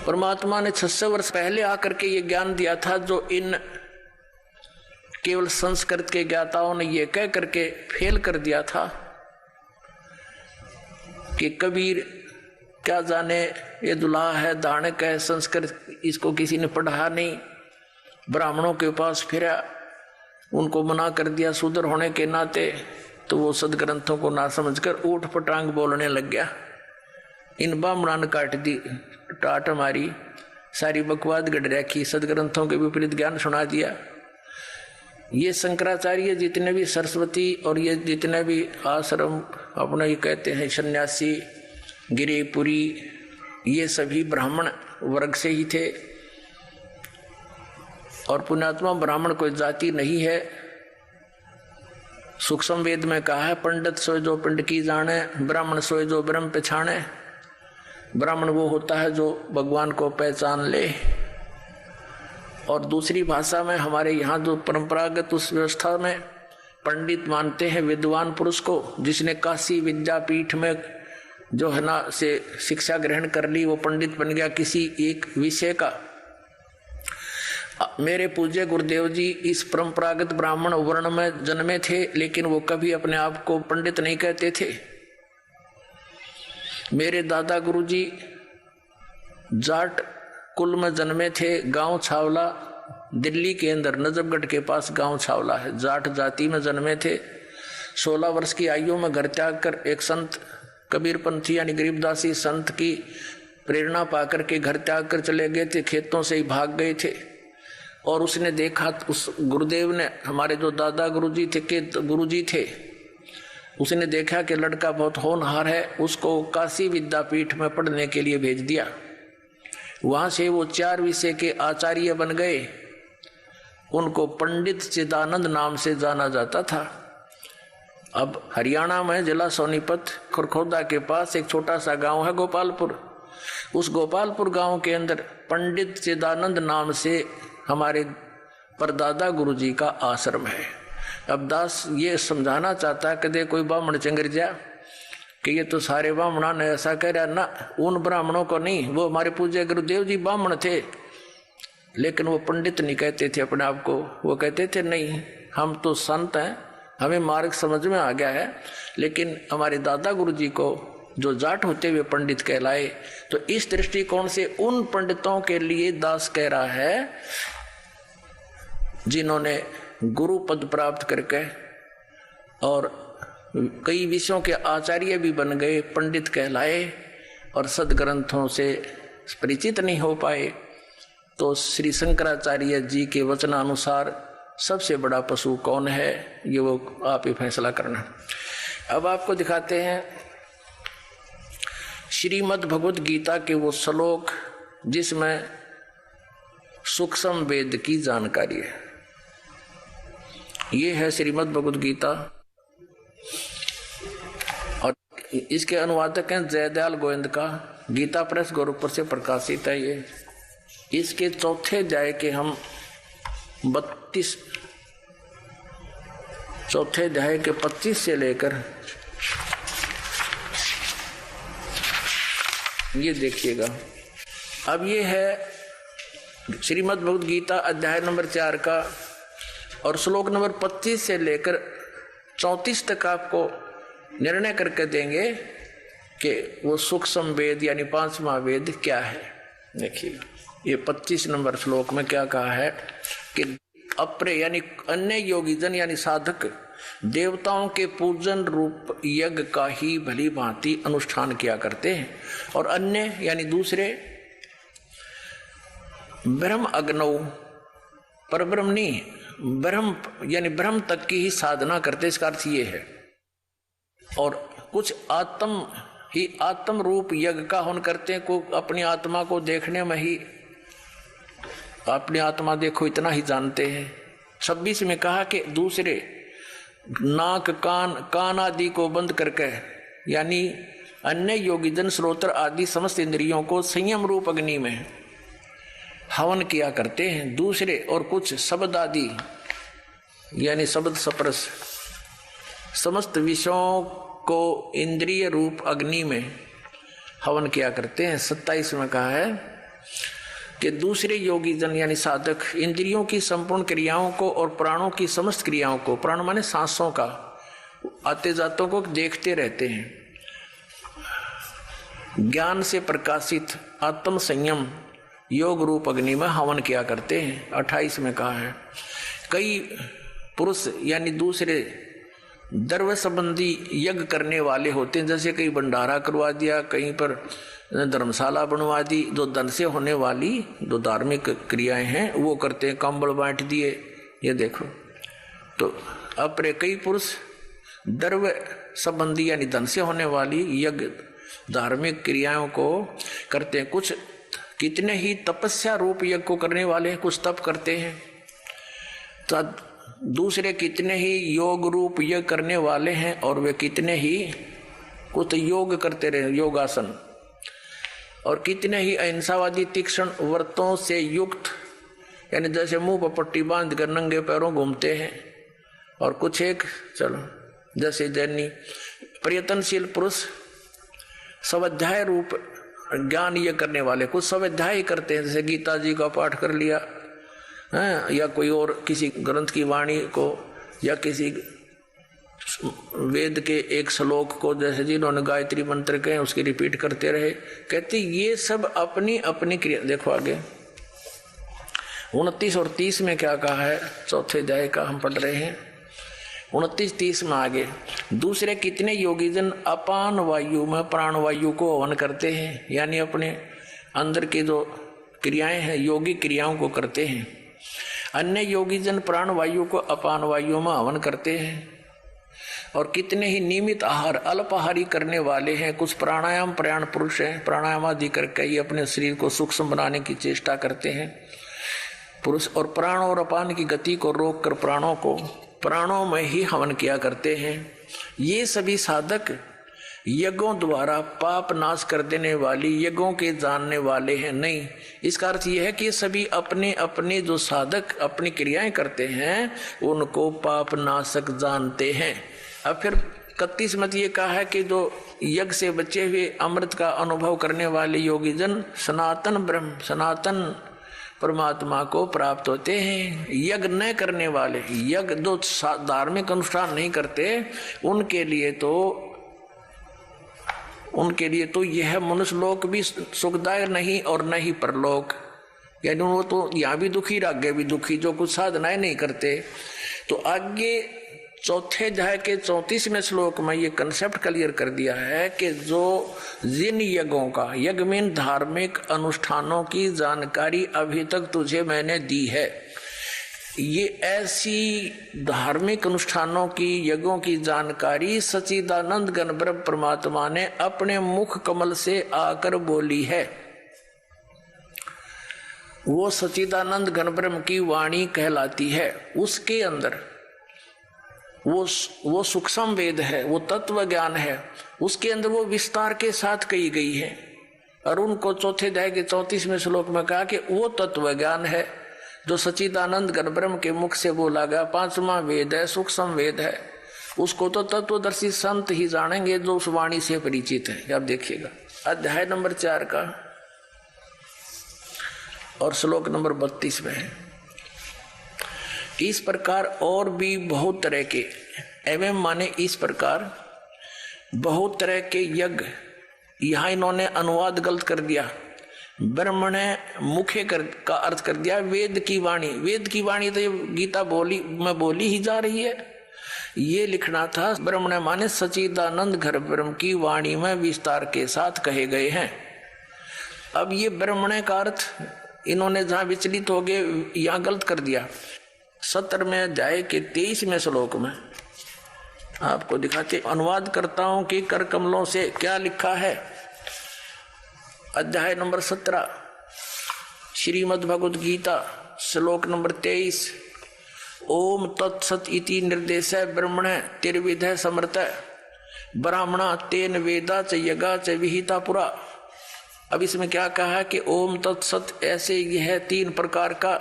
परमात्मा ने 600 वर्ष पहले आकर के ये ज्ञान दिया था, जो इन केवल संस्कृत के ज्ञाताओं ने ये कह करके फेल कर दिया था कि कबीर क्या जाने, ये दुल्हा है, दानक है, संस्कृत इसको किसी ने पढ़ा नहीं। ब्राह्मणों के पास फिरा, उनको मना कर दिया शूद्र होने के नाते, तो वो सदग्रंथों को ना समझकर ऊट पटांग बोलने लग गया। इन ब्राह्मणों ने काट दी, टाट मारी, सारी बकवाद गढ़ रखी, सदग्रंथों के विपरीत ज्ञान सुना दिया। ये शंकराचार्य जितने भी सरस्वती और ये जितने भी आश्रम अपना ये कहते हैं सन्यासी गिरिपुरी, ये सभी ब्राह्मण वर्ग से ही थे। और पुण्यात्मा ब्राह्मण कोई जाति नहीं है। सूक्ष्म वेद में कहा है, पंडित सोए जो पिंड की जाने, ब्राह्मण सोए जो ब्रह्म पहचाने। ब्राह्मण वो होता है जो भगवान को पहचान ले। और दूसरी भाषा में हमारे यहाँ जो परंपरागत उस व्यवस्था में पंडित मानते हैं विद्वान पुरुष को, जिसने काशी विद्यापीठ में जो है ना से शिक्षा ग्रहण कर ली, वो पंडित बन गया किसी एक विषय का। मेरे पूज्य गुरुदेव जी इस परंपरागत ब्राह्मण वर्ण में जन्मे थे, लेकिन वो कभी अपने आप को पंडित नहीं कहते थे। मेरे दादा गुरुजी जाट कुल में जन्मे थे, गांव छावला, दिल्ली के अंदर नजफगढ़ के पास गांव छावला है, जाट जाति में जन्मे थे। 16 वर्ष की आयु में घर त्याग कर एक संत कबीरपंथी यानी गरीबदासी संत की प्रेरणा पाकर के घर त्याग कर चले गए थे, खेतों से ही भाग गए थे। और उसने देखा, उस गुरुदेव ने, हमारे जो दादा गुरुजी थे, उसने देखा कि लड़का बहुत होनहार है, उसको काशी विद्यापीठ में पढ़ने के लिए भेज दिया। वहां से वो 4 विषय के आचार्य बन गए। उनको पंडित चिदानंद नाम से जाना जाता था। अब हरियाणा में जिला सोनीपत खुरखोदा के पास एक छोटा सा गांव है गोपालपुर। उस गोपालपुर गांव के अंदर पंडित चिदानंद नाम से हमारे परदादा गुरुजी का आश्रम है। अब दास ये समझाना चाहता है कि दे कोई ब्राह्मण चंगर जा कि ये तो सारे ब्राह्मणों ने ऐसा कह रहा ना, उन ब्राह्मणों को नहीं, वो हमारे पूज्य गुरुदेव जी ब्राह्मण थे, लेकिन वो पंडित नहीं कहते थे अपने आप को। वो कहते थे नहीं, हम तो संत हैं, हमें मार्ग समझ में आ गया है। लेकिन हमारे दादा गुरुजी को जो जाट होते हुए पंडित कहलाए, तो इस दृष्टिकोण से उन पंडितों के लिए दास कह रहा है जिन्होंने गुरु पद प्राप्त करके और कई विषयों के आचार्य भी बन गए, पंडित कहलाए और सदग्रंथों से परिचित नहीं हो पाए। तो श्री शंकराचार्य जी के वचनानुसार सबसे बड़ा पशु कौन है, ये वो आप ही फैसला करना। अब आपको दिखाते हैं श्रीमद् भगवद गीता के वो श्लोक जिसमें सूक्ष्म वेद की जानकारी है। ये है श्रीमद् भगवद गीता और इसके अनुवादक हैं जयदयाल गोविंद का, गीता प्रेस गोरखपुर से प्रकाशित है। ये इसके चौथे अध्याय के हम 32 चौथे अध्याय के 25 से लेकर ये देखिएगा। अब ये है श्रीमद् भगवद गीता अध्याय नंबर 4 का और श्लोक नंबर 25 से लेकर 34 तक आपको निर्णय करके देंगे कि वो सूक्ष्म वेद यानी 5वां वेद क्या है। देखिए ये 25 नंबर श्लोक में क्या कहा है कि अप्रे यानी अन्य योगीजन यानी साधक देवताओं के पूजन रूप यज्ञ का ही भली भांति अनुष्ठान किया करते हैं, और अन्य यानी दूसरे ब्रह्म अग्नौ पर ब्रह्म नहीं, ब्रह्म यानी ब्रह्म तक की ही साधना करते, इसका अर्थ ये है। और कुछ आत्म रूप यज्ञ का हवन करते हैं, को अपनी आत्मा को देखने में ही अपनी आत्मा देखो इतना ही जानते हैं। 26 में कहा कि दूसरे नाक कान आदि को बंद करके, यानी अन्य योगीजन श्रोत्र आदि समस्त इंद्रियों को संयम रूप अग्नि में हवन किया करते हैं। दूसरे और कुछ शब्द आदि यानी शब्द स्पर्श समस्त विषयों को इंद्रिय रूप अग्नि में हवन किया करते हैं। 27 में कहा है कि दूसरे योगी जन यानी साधक इंद्रियों की संपूर्ण क्रियाओं को और प्राणों की समस्त क्रियाओं को, प्राण माने सांसों का, आते जातों को देखते रहते हैं। ज्ञान से प्रकाशित आत्म संयम योग रूप अग्नि में हवन किया करते हैं। 28 में कहा है कई पुरुष यानी दूसरे द्रव्य संबंधी यज्ञ करने वाले होते हैं, जैसे कहीं भंडारा करवा दिया, कहीं पर धर्मशाला बनवा दी, जो धन से होने वाली जो धार्मिक क्रियाएं हैं वो करते हैं। कंबल बांट दिए, ये देखो। तो अपने कई पुरुष द्रव्य संबंधी यानी धन से होने वाली यज्ञ धार्मिक क्रियाओं को करते हैं। कुछ कितने ही तपस्या रूप यज्ञ को करने वाले हैं, कुछ तप करते हैं। तो दूसरे कितने ही योग रूप यज्ञ करने वाले हैं और वे कितने ही कुछ योग करते रहे, योगासन, और कितने ही अहिंसावादी तीक्ष्ण व्रतों से युक्त यानी जैसे मुंह पर पट्टी बांध कर नंगे पैरों घूमते हैं। और कुछ एक चलो जैसे जैनी प्रयत्नशील पुरुष स्वाध्याय रूप ज्ञान ये करने वाले, कुछ स्वाध्याय करते हैं, जैसे गीता जी का पाठ कर लिया है, या कोई और किसी ग्रंथ की वाणी को, या किसी वेद के एक श्लोक को, जैसे जिन्होंने गायत्री मंत्र कहे उसकी रिपीट करते रहे। कहते ये सब अपनी अपनी क्रिया। देखो आगे 29 और 30 में क्या कहा है, चौथे अध्याय का हम पढ़ रहे हैं। 29-30 में आगे दूसरे कितने योगीजन अपान वायु में प्राण वायु को हवन करते हैं, यानी अपने अंदर की जो क्रियाएं हैं योगी क्रियाओं को करते हैं। अन्य योगीजन प्राण वायु को अपान वायु में हवन करते हैं। और कितने ही नियमित आहार अल्पाहारी करने वाले हैं। कुछ प्राणायाम प्रयाण पुरुष हैं, प्राणायाम आदि करके ही अपने शरीर को सूक्ष्म बनाने की चेष्टा करते हैं पुरुष। और प्राण और अपान की गति को रोककर प्राणों को प्राणों में ही हवन किया करते हैं। ये सभी साधक यज्ञों द्वारा पाप नाश कर देने वाली यज्ञों के जानने वाले हैं नहीं। इसका अर्थ यह है कि सभी अपने अपने जो साधक अपनी क्रियाएं करते हैं उनको पाप नाशक जानते हैं। अब फिर 31 में ये कहा है कि जो यज्ञ से बचे हुए अमृत का अनुभव करने वाले योगी जन सनातन ब्रह्म सनातन परमात्मा को प्राप्त होते हैं। यज्ञ न करने वाले, यज्ञ जो धार्मिक अनुष्ठान नहीं करते, उनके लिए तो यह मनुष्य लोक भी सुखदायक नहीं और न ही परलोक, यानी वो तो यहाँ भी दुखी आगे भी दुखी, जो कुछ साधनाएं नहीं करते। तो आगे चौथे अध्याय के 34वें श्लोक में ये कंसेप्ट क्लियर कर दिया है कि जो जिन यज्ञों का, यज्ञ में धार्मिक अनुष्ठानों की जानकारी अभी तक तुझे मैंने दी है, ये ऐसी धार्मिक अनुष्ठानों की यज्ञों की जानकारी सच्चिदानंद घन ब्रह्म परमात्मा ने अपने मुख कमल से आकर बोली है। वो सच्चिदानंद घन ब्रह्म की वाणी कहलाती है। उसके अंदर वो सूक्ष्म वेद है, वो तत्व ज्ञान है, उसके अंदर वो विस्तार के साथ कही गई है। और उनको चौथे अध्याय के 34वें श्लोक में कहा कि वो तत्व ज्ञान है जो सच्चिदानंद घन ब्रह्म के मुख से बोला गया, 5वां वेद है, सूक्ष्म वेद है। उसको तो तत्वदर्शी संत ही जानेंगे जो उस वाणी से परिचित है। आप देखिएगा अध्याय नंबर 4 का और श्लोक नंबर 32 में है। इस प्रकार और भी बहुत तरह के, एवं माने इस प्रकार बहुत तरह के यज्ञ, यहां इन्होंने अनुवाद गलत कर दिया। ब्रह्मण मुखे का अर्थ कर दिया वेद की वाणी। वेद की वाणी तो ये गीता बोली ही जा रही है, ये लिखना था ब्रह्मण माने सच्चिदानंद घर ब्रह्म की वाणी में विस्तार के साथ कहे गए हैं। अब ये ब्रह्मण का अर्थ इन्होंने जहां विचलित हो गए यहां गलत कर दिया। 17वें अध्याय के 23वें श्लोक में आपको दिखाते अनुवादकर्ताओं की कर कमलों से क्या लिखा है। अध्याय नंबर 17 श्रीमद् भगवद गीता श्लोक नंबर 23 ओम तत्सत इति निर्देश ब्रह्मण तिर्विध समर्थ ब्राह्मणा तेन वेदा च यगा च विहिता पुरा। अब इसमें क्या कहा है कि ओम तत्सत ऐसे यह 3 प्रकार का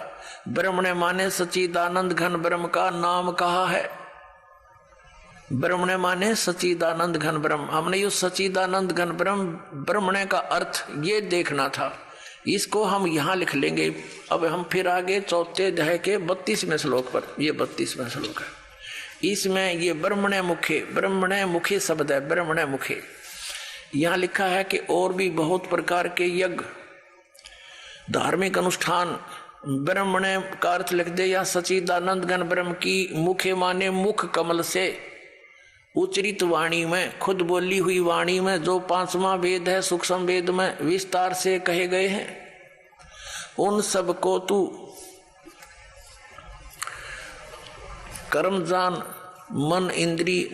ब्रह्मण माने सच्चिदानंद घन ब्रह्म का नाम कहा है। ब्रह्मण माने सच्चिदानंद घन ब्रह्म। हमने यो सच्चिदानंद घन ब्रह्मण का अर्थ ये देखना था, इसको हम यहाँ लिख लेंगे। अब हम फिर आगे चौथे अध्याय के 32वें श्लोक पर, ये 32वां श्लोक है, इसमें ये ब्रह्मण मुखे शब्द है। ब्रह्मण मुखे यहाँ लिखा है कि और भी बहुत प्रकार के यज्ञ धार्मिक अनुष्ठान ब्रह्मण का अर्थ लिख दे या सच्चिदानंद घन ब्रह्म की मुखे माने मुख कमल से उच्चरित वाणी में, खुद बोली हुई वाणी में जो 5वां वेद है सूक्ष्म वेद में विस्तार से कहे गए हैं, उन सब को तू कर्म जान मन इंद्रिय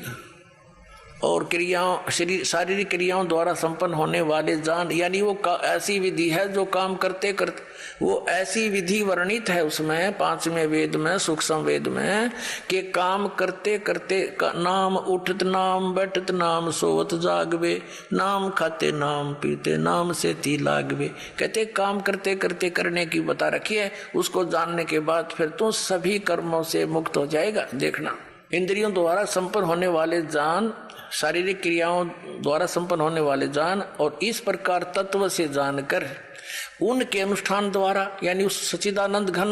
और क्रियाओं शारीरिक क्रियाओं द्वारा संपन्न होने वाले जान, यानी वो ऐसी विधि है जो काम करते करते, वो ऐसी विधि वर्णित है उसमें 5वें वेद में सूक्ष्म वेद में कि काम करते करते नाम उठत नाम बैठत नाम सोवत जागवे नाम खाते नाम पीते नाम से ती लागवे। कहते काम करते करते करने की बता रखी है, उसको जानने के बाद फिर तो सभी कर्मों से मुक्त हो जाएगा। देखना, इंद्रियों द्वारा संपन्न होने वाले जान, शारीरिक क्रियाओं द्वारा संपन्न होने वाले जान, और इस प्रकार तत्व से जानकर उनके अनुष्ठान द्वारा, यानी उस सच्चिदानंद घन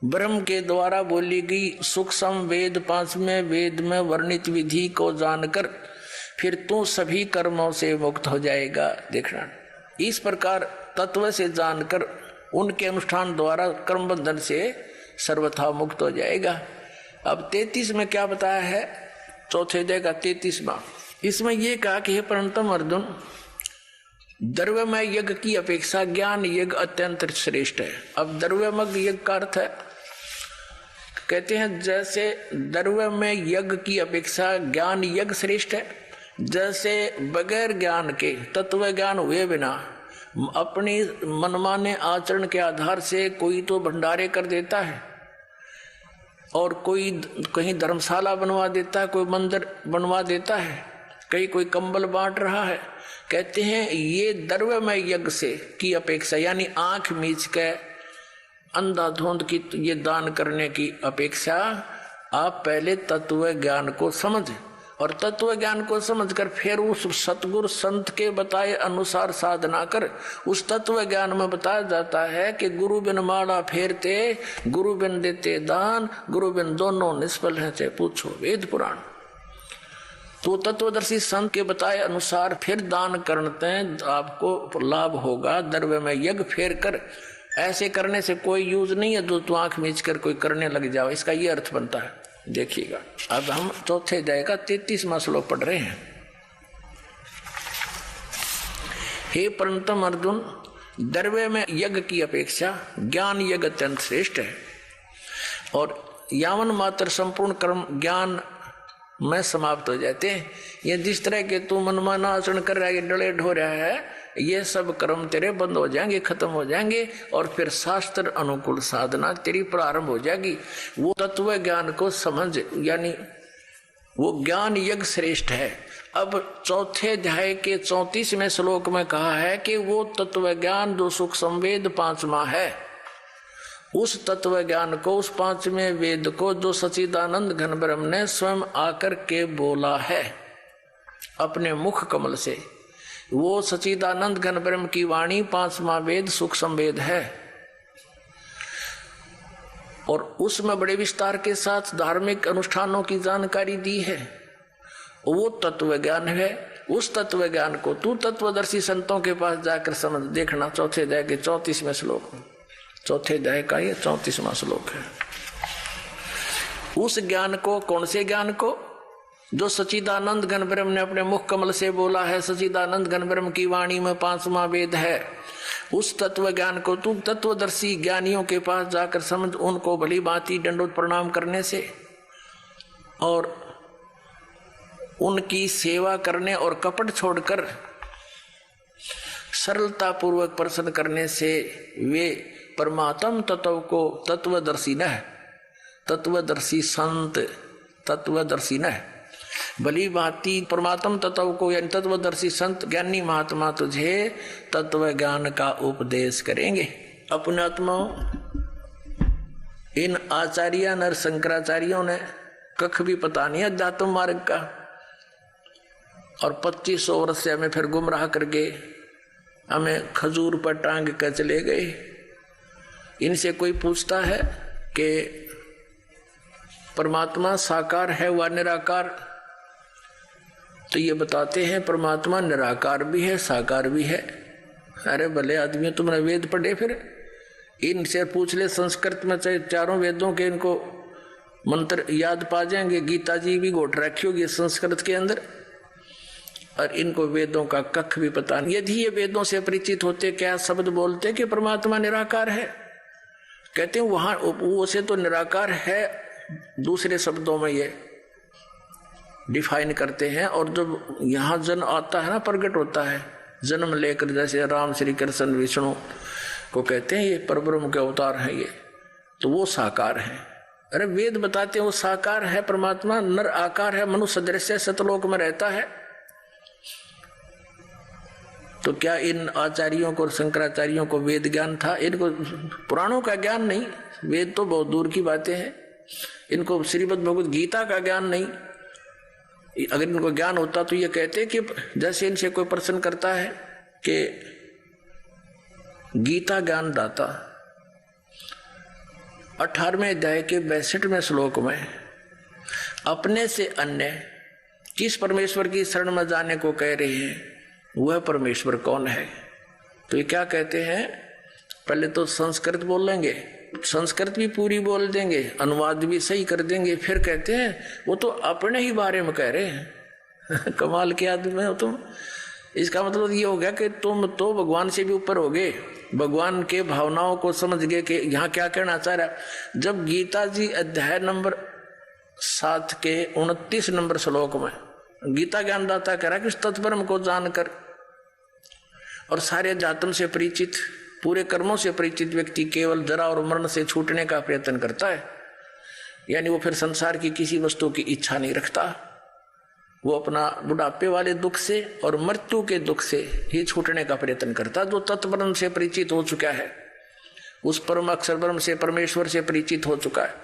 ब्रह्म के द्वारा बोली गई सूक्ष्म वेद 5वें वेद में वर्णित विधि को जानकर फिर तू सभी कर्मों से मुक्त हो जाएगा। देखना, इस प्रकार तत्व से जानकर उनके अनुष्ठान द्वारा कर्म बंधन से सर्वथा मुक्त हो जाएगा। अब 33 में क्या बताया है, चौथे अध्याय का 33वां, इसमें यह कहा कि हे परंतम अर्जुन, द्रव्यमय यज्ञ की अपेक्षा ज्ञान यज्ञ अत्यंत श्रेष्ठ है। अब द्रव्यमय यज्ञ का अर्थ है, कहते हैं जैसे द्रव्यमय यज्ञ की अपेक्षा ज्ञान यज्ञ श्रेष्ठ है, जैसे बगैर ज्ञान के तत्व ज्ञान हुए बिना अपनी मनमाने आचरण के आधार से कोई तो भंडारे कर देता है और कोई कहीं धर्मशाला बनवा देता है, कोई मंदिर बनवा देता है, कहीं कोई कंबल बांट रहा है। कहते हैं ये द्रव्यमय यज्ञ से की अपेक्षा, यानी आंख मीच के अंधाधुंध की ये दान करने की अपेक्षा आप पहले तत्व ज्ञान को समझ, और तत्व ज्ञान को समझकर फिर उस सतगुरु संत के बताए अनुसार साधना कर। उस तत्व ज्ञान में बताया जाता है कि गुरु बिन माला फेरते, गुरु बिन देते दान, गुरु बिन दोनों निष्फल है, चाहे पूछो वेद पुराण। तो तत्वदर्शी संत के बताए अनुसार फिर दान करते हैं, आपको लाभ होगा। द्रव्य में यज्ञ फेर कर, ऐसे करने से कोई यूज नहीं है जो तू आंख मीच कर कोई करने लग जाओ, इसका ये अर्थ बनता है। देखिएगा, अब हम चौथे अध्याय का 33वां श्लोक पढ़ रहे हैं। हे परंतम अर्जुन, द्रव्य में यज्ञ की अपेक्षा ज्ञान यज्ञ अत्यंत श्रेष्ठ है, और यावन मात्र संपूर्ण कर्म ज्ञान में समाप्त हो जाते हैं। ये जिस तरह के तू मनमाना आचरण कर रहा है, डले ढो रहा है, ये सब कर्म तेरे बंद हो जाएंगे, खत्म हो जाएंगे, और फिर शास्त्र अनुकूल साधना तेरी प्रारंभ हो जाएगी। वो तत्व ज्ञान को समझ, यानी वो ज्ञान यज्ञ श्रेष्ठ है। अब चौथे अध्याय के 34वें श्लोक में कहा है कि वो तत्व ज्ञान जो सूक्ष्म वेद 5वां है, उस तत्व ज्ञान को, उस 5वें वेद को जो सच्चिदानंद घन ब्रह्म ने स्वयं आकर के बोला है अपने मुख कमल से, वो सच्चिदानंद घन ब्रह्म की वाणी 5वां वेद सूक्ष्म वेद है, और उसमें बड़े विस्तार के साथ धार्मिक अनुष्ठानों की जानकारी दी है। वो तत्व ज्ञान है। उस तत्व ज्ञान को तू तत्वदर्शी संतों के पास जाकर समझ। देखना चौथे अध्याय के 34वें श्लोक में, चौथे अध्याय का ये 34वां श्लोक है। उस ज्ञान को, कौन से ज्ञान को? जो सच्चिदानंद घन ब्रह्म ने अपने मुख कमल से बोला है, सच्चिदानंद घन ब्रह्म की वाणी में 5वां वेद है। उस तत्व ज्ञान को तू तत्वदर्शी ज्ञानियों के पास जाकर समझ। उनको भली भांति दंडोत प्रणाम करने से और उनकी सेवा करने और कपट छोड़कर सरलता पूर्वक प्रसन्न करने से वे परमात्म तत्व को तत्वदर्शी न है। तत्वदर्शी संत, तत्वदर्शी न भली भांति परमात्म तत्व को यानी तत्वदर्शी संत ज्ञानी महात्मा तुझे तत्व ज्ञान का उपदेश करेंगे। अपने आत्मा इन आचार्य नर शंकराचार्यों ने कख भी पता नहीं अध्यात्म मार्ग का, और 2500 वर्ष से हमें फिर गुमराह करके हमें खजूर पर टांग कर चले गए। इनसे कोई पूछता है कि परमात्मा साकार है व निराकार, तो ये बताते हैं परमात्मा निराकार भी है साकार भी है। अरे भले आदमी, तुमने वेद पढ़े, फिर इनसे पूछ ले संस्कृत में, चाहे चारों वेदों के इनको मंत्र याद पा जाएंगे। गीता जी भी घोट रखी होगी संस्कृत के अंदर, और इनको वेदों का कख भी पता नहीं। यदि ये वेदों से परिचित होते, क्या शब्द बोलते कि परमात्मा निराकार है? कहते हैं वहां वो से तो निराकार है, दूसरे शब्दों में ये डिफाइन करते हैं। और जब यहाँ जन्म आता है ना, प्रकट होता है, जन्म लेकर, जैसे राम श्री कृष्ण विष्णु को कहते हैं ये परब्रह्म के अवतार हैं ये, तो वो साकार है। अरे वेद बताते हैं वो साकार है, परमात्मा नर आकार है, मनुष्य दृश्य सतलोक में रहता है। तो क्या इन आचार्यों को, शंकराचार्यों को वेद ज्ञान था? इनको पुराणों का ज्ञान नहीं, वेद तो बहुत दूर की बातें हैं। इनको श्रीमद् भगवद गीता का ज्ञान नहीं। अगर इनको ज्ञान होता तो ये कहते कि जैसे इनसे कोई प्रश्न करता है कि गीता ज्ञान दाता 18वें अध्याय के 62वें श्लोक में अपने से अन्य किस परमेश्वर की शरण में जाने को कह रहे हैं, वह परमेश्वर कौन है? तो ये क्या कहते हैं, पहले तो संस्कृत बोल लेंगे, संस्कृत भी पूरी बोल देंगे, अनुवाद भी सही कर देंगे, फिर कहते हैं वो तो अपने ही बारे में कह रहे हैं। कमाल के आदमी हो तुम। इसका मतलब ये हो गया कि तुम तो भगवान से भी ऊपर हो गए, भगवान के भावनाओं को समझ गए कि यहाँ क्या कहना चाह रहा। जब गीता जी अध्याय नंबर 7 के 29 नंबर श्लोक में गीता ज्ञानदाता कह रहा कि इस तत्परम को जानकर और सारे जातम से परिचित, पूरे कर्मों से परिचित व्यक्ति केवल जरा और मरण से छूटने का प्रयत्न करता है। यानी वो फिर संसार की किसी वस्तु की इच्छा नहीं रखता, वो अपना बुढ़ापे वाले दुख से और मृत्यु के दुख से ही छूटने का प्रयत्न करता। जो तत्परम से परिचित हो चुका है, उस परम अक्षर ब्रह्म से, परमेश्वर से परिचित हो चुका है।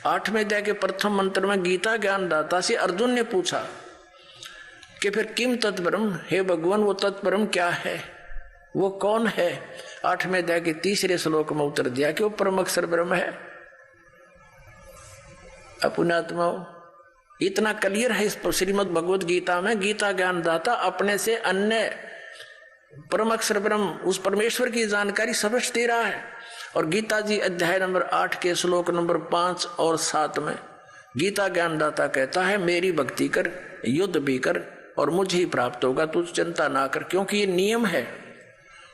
8वें अध्याय के प्रथम मंत्र में गीता ज्ञानदाता से अर्जुन ने पूछा कि फिर किम तत्परम, हे भगवान वो तत्परम क्या है, वो कौन है? 8वें अध्याय के 3 श्लोक में उत्तर दिया कि वो परम अक्षर ब्रह्म है। अपुणात्मा इतना क्लियर है इस श्रीमद् भगवद गीता में। गीता ज्ञानदाता अपने से अन्य परम अक्षर ब्रह्म, उस परमेश्वर की जानकारी स्पष्ट दे रहा है। और गीता जी अध्याय नंबर 8 के श्लोक नंबर 5 और 7 में गीता ज्ञानदाता कहता है मेरी भक्ति कर, युद्ध भी कर और मुझे ही प्राप्त होगा, तू चिंता ना कर। क्योंकि ये नियम है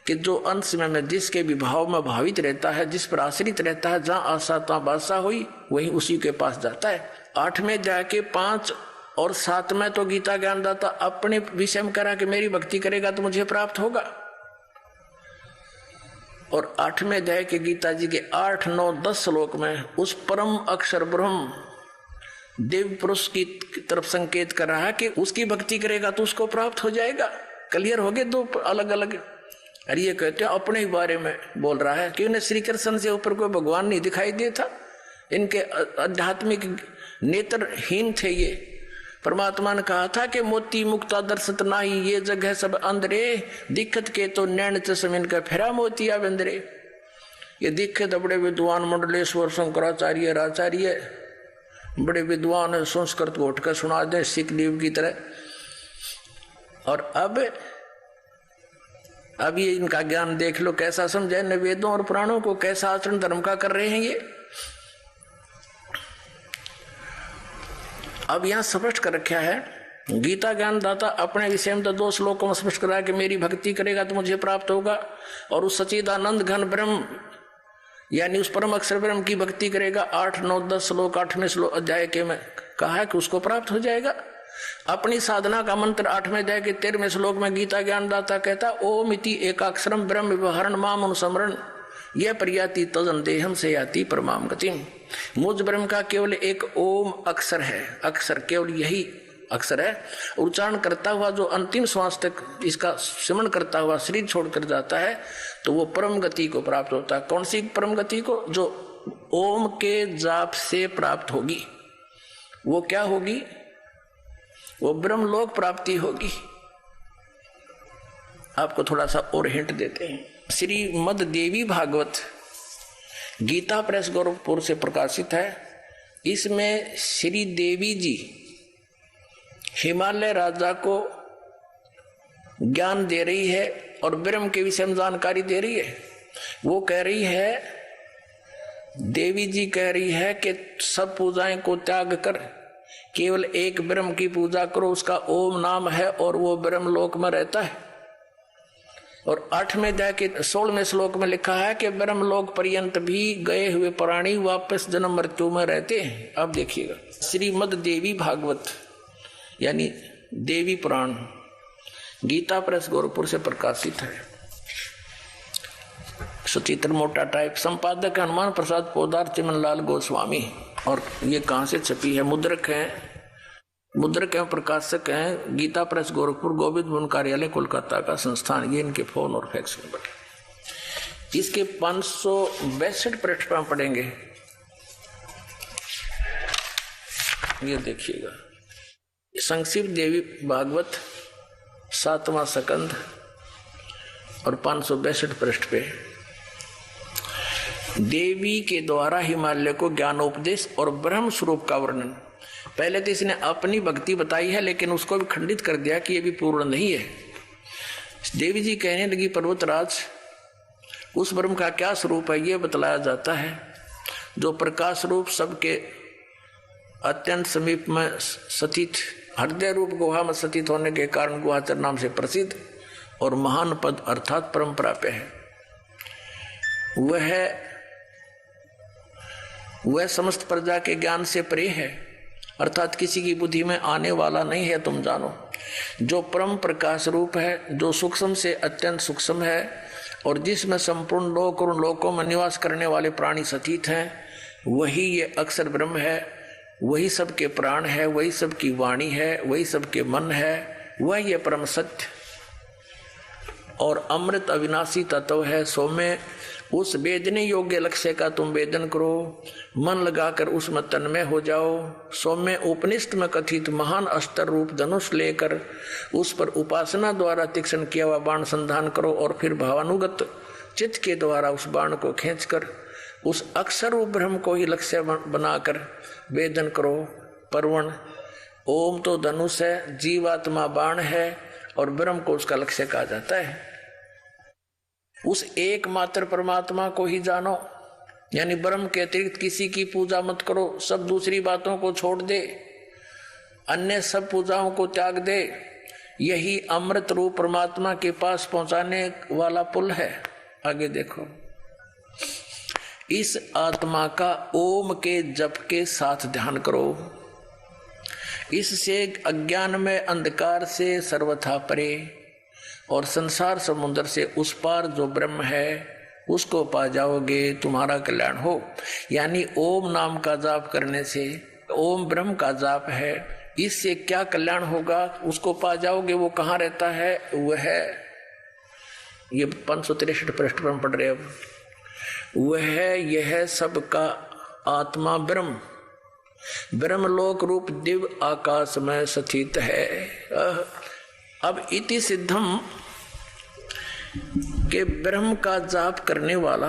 कि जो अंश में जिसके विभाव में भावित रहता है, जिस पर आश्रित रहता है, जहां आशा तहां बादशाह हुई, वही उसी के पास जाता है। 8वें अध्याय के 5 और 7 में तो गीता ज्ञानदाता अपने विषय में करा कि मेरी भक्ति करेगा तो मुझे प्राप्त होगा। और 8वें अध्याय के गीता जी के 8, 9, 10 श्लोक में उस परम अक्षर ब्रह्म देव पुरुष की तरफ संकेत कर रहा है कि उसकी भक्ति करेगा तो उसको प्राप्त हो जाएगा। क्लियर हो गए दो अलग अलग। और ये कहते हैं अपने ही बारे में बोल रहा है कि उन्हें श्री कृष्ण से ऊपर कोई भगवान नहीं दिखाई देता। इनके आध्यात्मिक नेत्रहीन थे ये। परमात्मा ने कहा था कि मोती मुक्ता दर्शत नाही, ये जगह सब अंधरे, दिक्कत के तो नैन चश्म इनका फेरा मोतिया बंदरे। ये दिक्कत बड़े विद्वान मंडलेश्वर शंकराचार्य आचार्य बड़े विद्वान संस्कृत घोट कर सुना दे सिख देव की तरह। और अब ये इनका ज्ञान देख लो कैसा समझे, न वेदों और पुराणों को कैसा आचरण धर्म का कर रहे हैं ये। अब यहां स्पष्ट कर रखा है गीता ज्ञानदाता अपने विषय में तो 2 श्लोकों में स्पष्ट करा कि मेरी भक्ति करेगा तो मुझे प्राप्त होगा, और उस सच्चिदानंद घन ब्रह्म यानी उस परम अक्षर ब्रह्म की भक्ति करेगा 8, 9, 10 श्लोक 8वें श्लोक अध्याय के में कहा है कि उसको प्राप्त हो जाएगा। अपनी साधना का मंत्र 8वें अध्याय के 13वें श्लोक में गीता ज्ञानदाता कहता ओम इति एकाक्षरम ब्रह्म व्यवहारण माम अनुस्मरण, यह प्रयाति तजन देहम से याति परमाम गतिम। मुझ ब्रह्म का केवल एक ओम अक्षर है, अक्षर केवल यही अक्षर है। उच्चारण करता हुआ जो अंतिम श्वास तक इसका सिमरण करता हुआ शरीर छोड़कर जाता है तो वो परम गति को प्राप्त होता है। कौन सी परम गति को? जो ओम के जाप से प्राप्त होगी। वो क्या होगी? वो ब्रह्मलोक प्राप्ति होगी। आपको थोड़ा सा और हिंट देते हैं। श्रीमद देवी भागवत गीता प्रेस गोरखपुर से प्रकाशित है। इसमें श्री देवी जी हिमालय राजा को ज्ञान दे रही है और ब्रह्म के विषय में जानकारी दे रही है। वो कह रही है, देवी जी कह रही है कि सब पूजाएं को त्याग कर केवल एक ब्रह्म की पूजा करो, उसका ओम नाम है और वो ब्रह्म लोक में रहता है। और 8वें अध्याय के 16वें श्लोक में लिखा है कि ब्रह्म लोक पर्यंत भी गए हुए प्राणी वापस जन्म मृत्यु में रहते हैं। अब देखिएगा, श्रीमद देवी भागवत यानी देवी पुराण गीता प्रेस गोरखपुर से प्रकाशित है। सुचित्र मोटा टाइप, संपादक हनुमान प्रसाद पोदार चिमनलाल गोस्वामी। और ये कहाँ से छपी है? मुद्रक एवं प्रकाशक हैं गीता प्रेस गोरखपुर, गोविंद भवन कार्यालय कोलकाता का संस्थान। ये इनके फोन और फैक्स नंबर। इसके 562 पृष्ठ पर पढ़ेंगे। ये देखिएगा, संक्षिप्त देवी भागवत 7वां स्कंध और 562 पृष्ठ पे देवी के द्वारा हिमालय को ज्ञानोपदेश और ब्रह्म स्वरूप का वर्णन। पहले तो इसने अपनी भक्ति बताई है लेकिन उसको भी खंडित कर दिया कि ये भी पूर्ण नहीं है। देवी जी कहने लगी, पर्वतराज उस ब्रह्म का क्या स्वरूप है ये बतलाया जाता है, जो प्रकाश रूप सबके अत्यंत समीप में स्थित, हृदय रूप गुहा में स्थित होने के कारण गुहाचर नाम से प्रसिद्ध और महान पद अर्थात परम प्राप्य है। वह समस्त प्रजा के ज्ञान से परे है, अर्थात किसी की बुद्धि में आने वाला नहीं है। तुम जानो, जो परम प्रकाश रूप है, जो सूक्ष्म से अत्यंत सूक्ष्म है और जिसमें संपूर्ण लोक और लोकों में निवास करने वाले प्राणी स्थित हैं, वही ये अक्षर ब्रह्म है, वही सबके प्राण है, वही सबकी वाणी है, वही सबके मन है, वह ये परम सत्य और अमृत अविनाशी तत्व है। सो में उस वेदने योग्य लक्ष्य का तुम वेदन करो, मन लगाकर उसमें तन्मय हो जाओ। सो में उपनिषद में कथित महान अस्त्र रूप धनुष लेकर उस पर उपासना द्वारा तीक्ष्ण किया हुआ बाण संधान करो और फिर भावानुगत चित्त के द्वारा उस बाण को खींचकर उस अक्षर रूप ब्रह्म को ही लक्ष्य बनाकर वेदन करो। परवण ओम तो धनुष है, जीवात्मा बाण है और ब्रह्म को उसका लक्ष्य कहा जाता है। उस एकमात्र परमात्मा को ही जानो, यानी ब्रह्म के अतिरिक्त किसी की पूजा मत करो, सब दूसरी बातों को छोड़ दे, अन्य सब पूजाओं को त्याग दे। यही अमृत रूप परमात्मा के पास पहुंचाने वाला पुल है। आगे देखो, इस आत्मा का ओम के जप के साथ ध्यान करो, इससे अज्ञान में अंधकार से सर्वथा परे और संसार समुद्र से उस पार जो ब्रह्म है उसको पा जाओगे, तुम्हारा कल्याण हो। यानी ओम नाम का जाप करने से, ओम ब्रह्म का जाप है, इससे क्या कल्याण होगा, उसको पा जाओगे। वो कहाँ रहता है? वह है, ये 563 पृष्ठ पर पढ़ रहे। अब वह यह सबका आत्मा ब्रह्म ब्रह्मलोक रूप दिव्य आकाश में स्थित है। अब इति सिद्धम के ब्रह्म का जाप करने वाला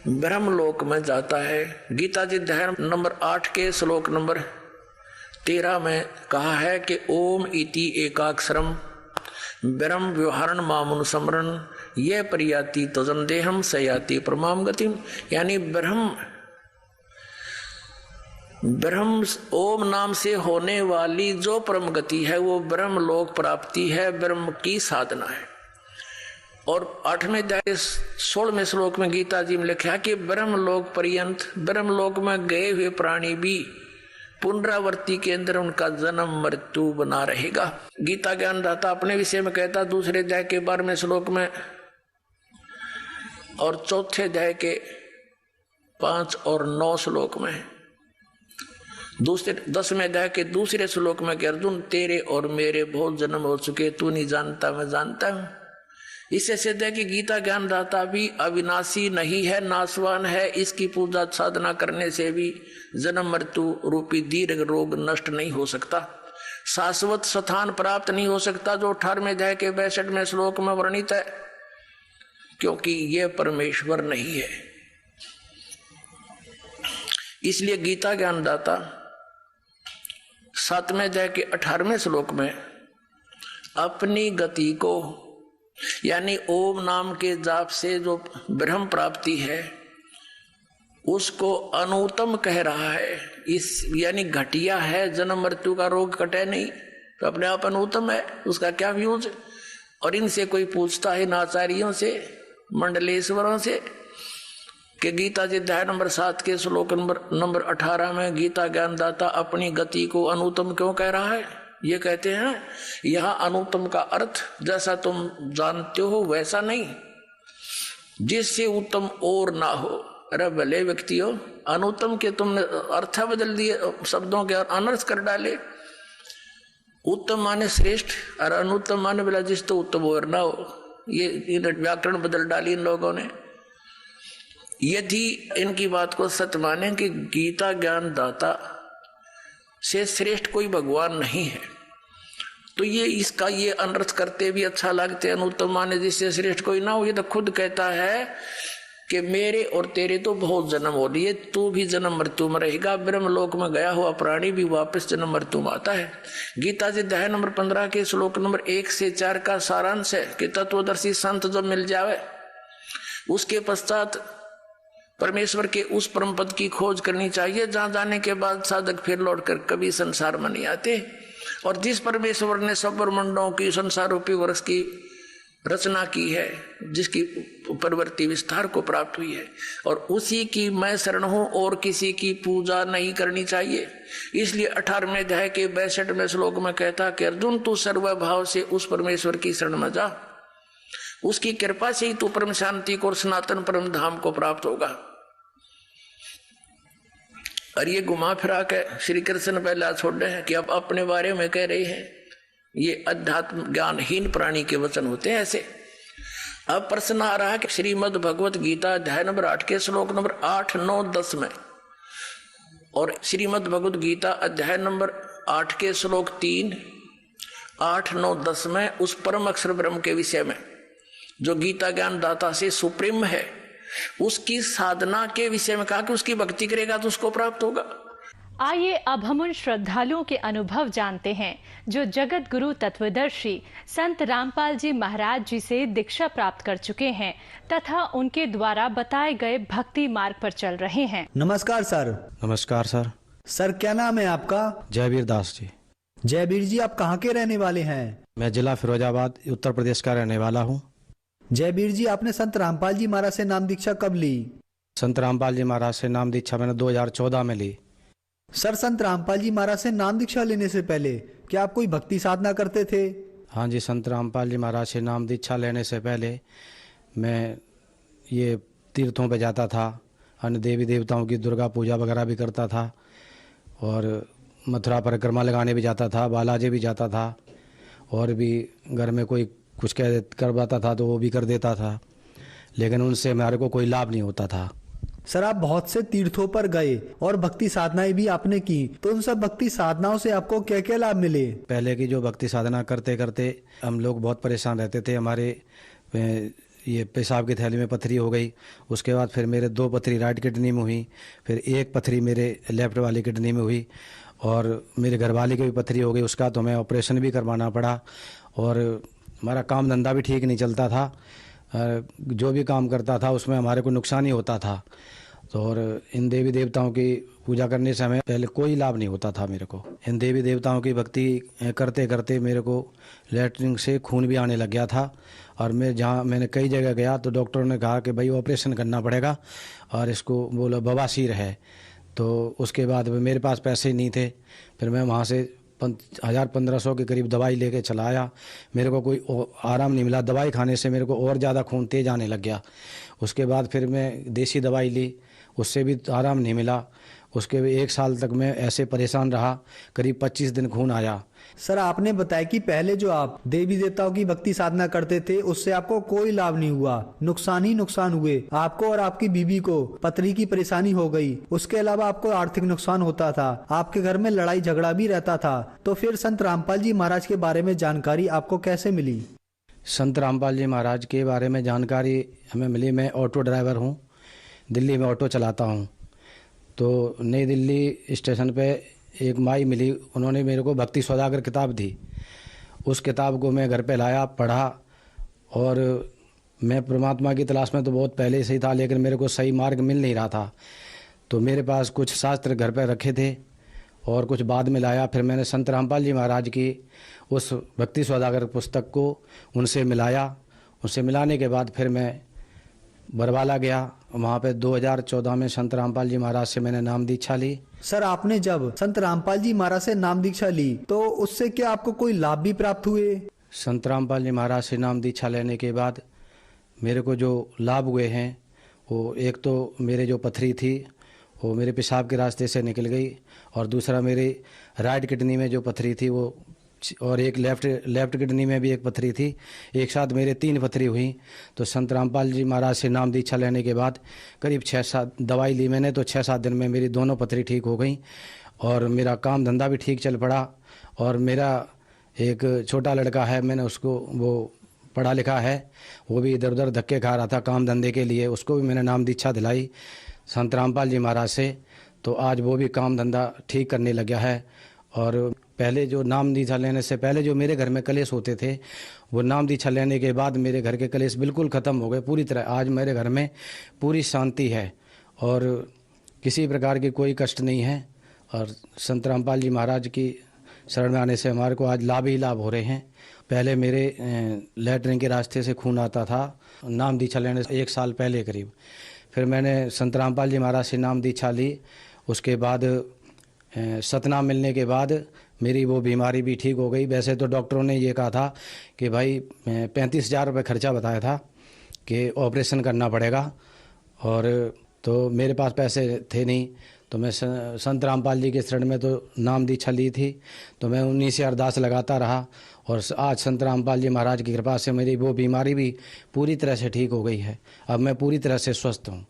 ब्रह्मलोक में जाता है। गीता जी अध्याय नंबर 8 के श्लोक नंबर 13 में कहा है कि ओम इति एकाक्षरम ब्रह्म व्यवहारण मामुन समरण यह परियाति तजन देहम सयाति परमाम गतिम। यानी ब्रह्म ओम नाम से होने वाली जो परम गति है वो ब्रह्म लोक प्राप्ति है, ब्रह्म की साधना है। और 8वें अध्याय 16वें श्लोक में गीता जी में लिखा कि ब्रह्म लोक पर्यंत, ब्रह्म लोक में गए हुए प्राणी भी पुनरावृत्ति के अंदर उनका जन्म मृत्यु बना रहेगा। गीता ज्ञानदाता अपने विषय में कहता दूसरे अध्याय के 12वें श्लोक में और चौथे अध्याय के 5 और 9 श्लोक में, दूसरे 10वें अध्याय के दूसरे श्लोक में कि अर्जुन तेरे और मेरे बहुत जन्म हो चुके, तू नहीं जानता मैं जानता हूं। इससे सिद्ध है कि गीता ज्ञानदाता भी अविनाशी नहीं है, नाशवान है। इसकी पूजा साधना करने से भी जन्म मृत्यु रूपी दीर्घ रोग नष्ट नहीं हो सकता, शाश्वत स्थान प्राप्त नहीं हो सकता, जो 18वें अध्याय के 62वें श्लोक में वर्णित है, क्योंकि यह परमेश्वर नहीं है। इसलिए गीता ज्ञानदाता 7वें अध्याय के 18वें श्लोक में अपनी गति को, यानी ओम नाम के जाप से जो ब्रह्म प्राप्ति है, उसको अनुत्तम कह रहा है। इस यानी घटिया है, जन्म मृत्यु का रोग कटे नहीं, तो अपने आप अनुत्तम है, उसका क्या व्यूज। और इनसे कोई पूछता है, नाचार्यों से, मंडलेश्वरों से, कि गीता जी अध्याय नंबर 7 के श्लोक नंबर 18 में गीता ज्ञानदाता अपनी गति को अनुत्तम क्यों कह रहा है। ये कहते हैं यहां अनुत्तम का अर्थ जैसा तुम जानते हो वैसा नहीं, जिससे उत्तम और ना हो। अरे भले व्यक्ति हो, अनुत्तम के तुमने अर्थ बदल दिए, शब्दों के अनर्थ कर डाले। उत्तम माने श्रेष्ठ और अनुत्तम माने बोला जिस तो उत्तम और ना हो। ये व्याकरण बदल डाली इन लोगों ने। यदि इनकी बात को सत्य माने कि गीता ज्ञान दाता से श्रेष्ठ कोई भगवान नहीं है, तो ये इसका ये अनर्थ करते भी अच्छा लगते। अनुत्तम माने जिससे श्रेष्ठ कोई ना हो। ये तो खुद कहता है कि मेरे और तेरे तो बहुत जन्म हो लिए, तू भी जन्म मृत्यु में रहेगा। ब्रह्मलोक में गया हुआ प्राणी भी वापस जन्म मृत्यु में आता है। गीता जी अध्याय नंबर 15 के श्लोक नंबर 1 से 4 का सारांश है कि तत्वदर्शी संत जब मिल जावे, उसके पश्चात परमेश्वर के उस परम पद की खोज करनी चाहिए, जहां जाने के बाद साधक फिर लौटकर कभी संसार में नहीं आते। और जिस परमेश्वर ने सब ब्रह्मांडों की संसार रूपी वर्ष की रचना की है, जिसकी प्रवृत्ति विस्तार को प्राप्त हुई है, और उसी की मैं शरण हूं और किसी की पूजा नहीं करनी चाहिए। इसलिए 18वें अध्याय के 62वें श्लोक में कहता कि अर्जुन तू सर्वभाव से उस परमेश्वर की शरण में जा, उसकी कृपा से ही तू परम शांति को और सनातन परम धाम को प्राप्त होगा। और ये घुमा फिरा के श्री कृष्ण पहले छोड़ रहे हैं कि अब अपने बारे में कह रहे हैं। ये अध्यात्म ज्ञानहीन प्राणी के वचन होते हैं ऐसे। अब प्रश्न आ रहा है कि श्रीमद् भगवत गीता अध्याय नंबर 8 के श्लोक नंबर 8, 9, 10 में, और श्रीमद् भगवत गीता अध्याय नंबर 8 के श्लोक 3, 8, 9, 10 में उस परम अक्षर ब्रह्म के विषय में जो गीता ज्ञान दाता से सुप्रीम है, उसकी साधना के विषय में कहा कि उसकी भक्ति करेगा तो उसको प्राप्त होगा। आइए अब हम उन श्रद्धालुओं के अनुभव जानते हैं जो जगत गुरु तत्वदर्शी संत रामपाल जी महाराज जी से दीक्षा प्राप्त कर चुके हैं तथा उनके द्वारा बताए गए भक्ति मार्ग पर चल रहे हैं। नमस्कार सर। नमस्कार सर। सर क्या नाम है आपका? जयवीर दास जी। जयवीर जी आप कहाँ के रहने वाले हैं? मैं जिला फिरोजाबाद उत्तर प्रदेश का रहने वाला हूँ। जयवीर जी आपने संत रामपाल जी महाराज से नाम दीक्षा कब ली? संत रामपाल जी महाराज से नाम दीक्षा मैंने 2014 में ली। सर संत रामपाल जी महाराज से नाम दीक्षा लेने से पहले क्या आप कोई भक्ति साधना करते थे? हाँ जी, संत रामपाल जी महाराज से नाम दीक्षा लेने से पहले मैं ये तीर्थों पे जाता था, अन्य देवी देवताओं की दुर्गा पूजा वगैरह भी करता था, और मथुरा परिक्रमा लगाने भी जाता था, बालाजी भी जाता था, और भी घर में कोई कुछ करवाता था तो वो भी कर देता था, लेकिन उनसे हमारे को कोई लाभ नहीं होता था। सर आप बहुत से तीर्थों पर गए और भक्ति साधनाएं भी आपने की, तो उन सब भक्ति साधनाओं से आपको क्या क्या लाभ मिले? पहले की जो भक्ति साधना करते करते हम लोग बहुत परेशान रहते थे। हमारे ये पेशाब की थैली में पथरी हो गई, उसके बाद फिर मेरे 2 पथरी राइट किडनी में हुई, फिर 1 पथरी मेरे लेफ्ट वाली किडनी में हुई, और मेरे घरवाले की भी पथरी हो गई, उसका तो हमें ऑपरेशन भी करवाना पड़ा, और हमारा काम धंधा भी ठीक नहीं चलता था। जो भी काम करता था उसमें हमारे को नुकसान ही होता था। तो और इन देवी देवताओं की पूजा करने से हमें पहले कोई लाभ नहीं होता था। मेरे को इन देवी देवताओं की भक्ति करते करते मेरे को लैट्रिन से खून भी आने लग गया था, और मैंने कई जगह गया तो डॉक्टर ने कहा कि भाई ऑपरेशन करना पड़ेगा, और इसको बोला बवासीर है। तो उसके बाद मेरे पास पैसे नहीं थे, फिर मैं वहाँ से 1000-1500 के करीब दवाई लेके चला आया। मेरे को कोई आराम नहीं मिला, दवाई खाने से मेरे को और ज़्यादा खून तेज आने लग गया। उसके बाद फिर मैं देसी दवाई ली, उससे भी आराम नहीं मिला। उसके 1 साल तक मैं ऐसे परेशान रहा, करीब 25 दिन खून आया। सर आपने बताया कि पहले जो आप देवी देवताओं की भक्ति साधना करते थे उससे आपको कोई लाभ नहीं हुआ, नुकसान ही नुकसान हुए। आपको और आपकी बीवी को पथरी की परेशानी हो गई, उसके अलावा आपको आर्थिक नुकसान होता था, आपके घर में लड़ाई झगड़ा भी रहता था। तो फिर संत रामपाल जी महाराज के बारे में जानकारी आपको कैसे मिली? संत रामपाल जी महाराज के बारे में जानकारी हमें मिली, मैं ऑटो ड्राइवर हूँ, दिल्ली में ऑटो चलाता हूँ। तो नई दिल्ली स्टेशन पे एक माई मिली, उन्होंने मेरे को भक्ति सौदागर किताब दी। उस किताब को मैं घर पे लाया, पढ़ा, और मैं परमात्मा की तलाश में तो बहुत पहले से ही था, लेकिन मेरे को सही मार्ग मिल नहीं रहा था। तो मेरे पास कुछ शास्त्र घर पे रखे थे और कुछ बाद में लाया। फिर मैंने संत रामपाल जी महाराज की उस भक्ति सौदागर पुस्तक को उनसे मिलाया। उनसे मिलाने के बाद फिर मैं बरवाला गया, वहाँ पे 2014 में संत रामपाल जी महाराज से मैंने नाम दीक्षा ली। सर आपने जब संत रामपाल जी महाराज से नाम दीक्षा ली तो उससे क्या आपको कोई लाभ भी प्राप्त हुए? संत रामपाल जी महाराज से नाम दीक्षा लेने के बाद मेरे को जो लाभ हुए हैं, वो एक तो मेरे जो पथरी थी वो मेरे पेशाब के रास्ते से निकल गई, और दूसरा मेरे राइट किडनी में जो पथरी थी वो, और एक लेफ्ट किडनी में भी एक पथरी थी। एक साथ मेरे 3 पथरी हुई। तो संत रामपाल जी महाराज से नाम दीक्षा लेने के बाद करीब 6-7 दवाई ली मैंने, तो 6-7 दिन में मेरी दोनों पथरी ठीक हो गई और मेरा काम धंधा भी ठीक चल पड़ा। और मेरा एक छोटा लड़का है, मैंने उसको, वो पढ़ा लिखा है, वो भी इधर उधर धक्के खा रहा था काम धंधे के लिए, उसको भी मैंने नाम दीक्षा दिलाई संत रामपाल जी महाराज से। तो आज वो भी काम धंधा ठीक करने लग गया है। और पहले जो नाम दीक्षा लेने से पहले जो मेरे घर में कलेश होते थे, वो नाम दीक्षा लेने के बाद मेरे घर के कलेश बिल्कुल ख़त्म हो गए पूरी तरह। आज मेरे घर में पूरी शांति है और किसी प्रकार की कोई कष्ट नहीं है। और संत रामपाल जी महाराज की शरण में आने से हमारे को आज लाभ ही लाभ हो रहे हैं। पहले मेरे लैट्रिन के रास्ते से खून आता था, नाम दीक्षा लेने से 1 साल पहले करीब। फिर मैंने संत रामपाल जी महाराज से नाम दीक्षा ली। उसके बाद सतनाम मिलने के बाद मेरी वो बीमारी भी ठीक हो गई। वैसे तो डॉक्टरों ने ये कहा था कि भाई 35,000 रुपये खर्चा बताया था कि ऑपरेशन करना पड़ेगा, और तो मेरे पास पैसे थे नहीं। तो मैं संत रामपाल जी के शरण में तो नाम दीक्षा ली थी, तो मैं उन्हीं से अरदास लगाता रहा। और आज संत रामपाल जी महाराज की कृपा से मेरी वो बीमारी भी पूरी तरह से ठीक हो गई है। अब मैं पूरी तरह से स्वस्थ हूँ।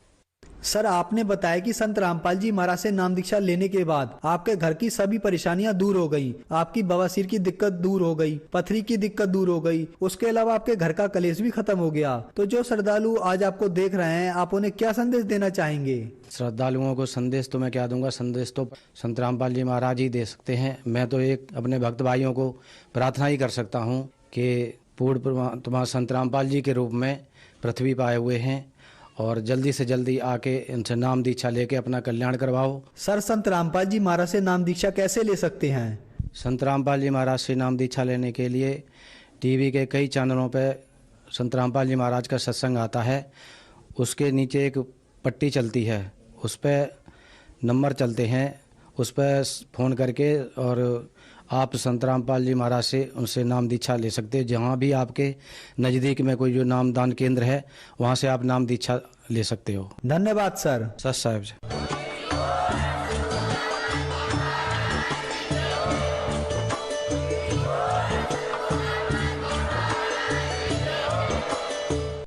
सर आपने बताया कि संत रामपाल जी महाराज से नाम दीक्षा लेने के बाद आपके घर की सभी परेशानियां दूर हो गई, आपकी बवासीर की दिक्कत दूर हो गई, पथरी की दिक्कत दूर हो गई, उसके अलावा आपके घर का कलेश भी खत्म हो गया। तो जो श्रद्धालु आज आपको देख रहे हैं, आप उन्हें क्या संदेश देना चाहेंगे? श्रद्धालुओं को संदेश तो मैं क्या दूंगा, संदेश तो संत रामपाल जी महाराज ही दे सकते हैं। मैं तो एक अपने भक्त भाइयों को प्रार्थना ही कर सकता हूँ कि पूर्ण परमात्मा संत रामपाल जी के रूप में पृथ्वी पाए हुए हैं, और जल्दी से जल्दी आके इनसे नाम दीक्षा लेके अपना कल्याण करवाओ। सर संत रामपाल जी महाराज से नाम दीक्षा कैसे ले सकते हैं? संत रामपाल जी महाराज से नाम दीक्षा लेने के लिए टीवी के कई चैनलों पे संत रामपाल जी महाराज का सत्संग आता है। उसके नीचे एक पट्टी चलती है, उस पर नंबर चलते हैं, उस पर फ़ोन करके और आप संत रामपाल जी महाराज से उनसे नाम दीक्षा ले सकते हैं। जहाँ भी आपके नज़दीक में कोई जो नामदान केंद्र है, वहाँ से आप नाम दीक्षा ले सकते हो। धन्यवाद सर। सत साहिब।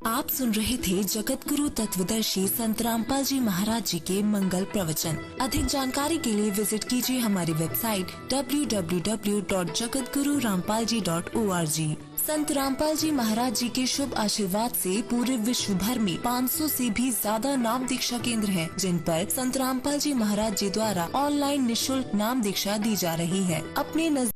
आप सुन रहे थे जगत गुरु तत्वदर्शी संत रामपाल जी महाराज जी के मंगल प्रवचन। अधिक जानकारी के लिए विजिट कीजिए हमारी वेबसाइट www.jagatgururampalji.org। संत रामपाल जी महाराज जी के शुभ आशीर्वाद से पूरे विश्व भर में 500 से भी ज्यादा नाम दीक्षा केंद्र हैं, जिन पर संत रामपाल जी महाराज जी द्वारा ऑनलाइन निःशुल्क नाम दीक्षा दी जा रही है। अपने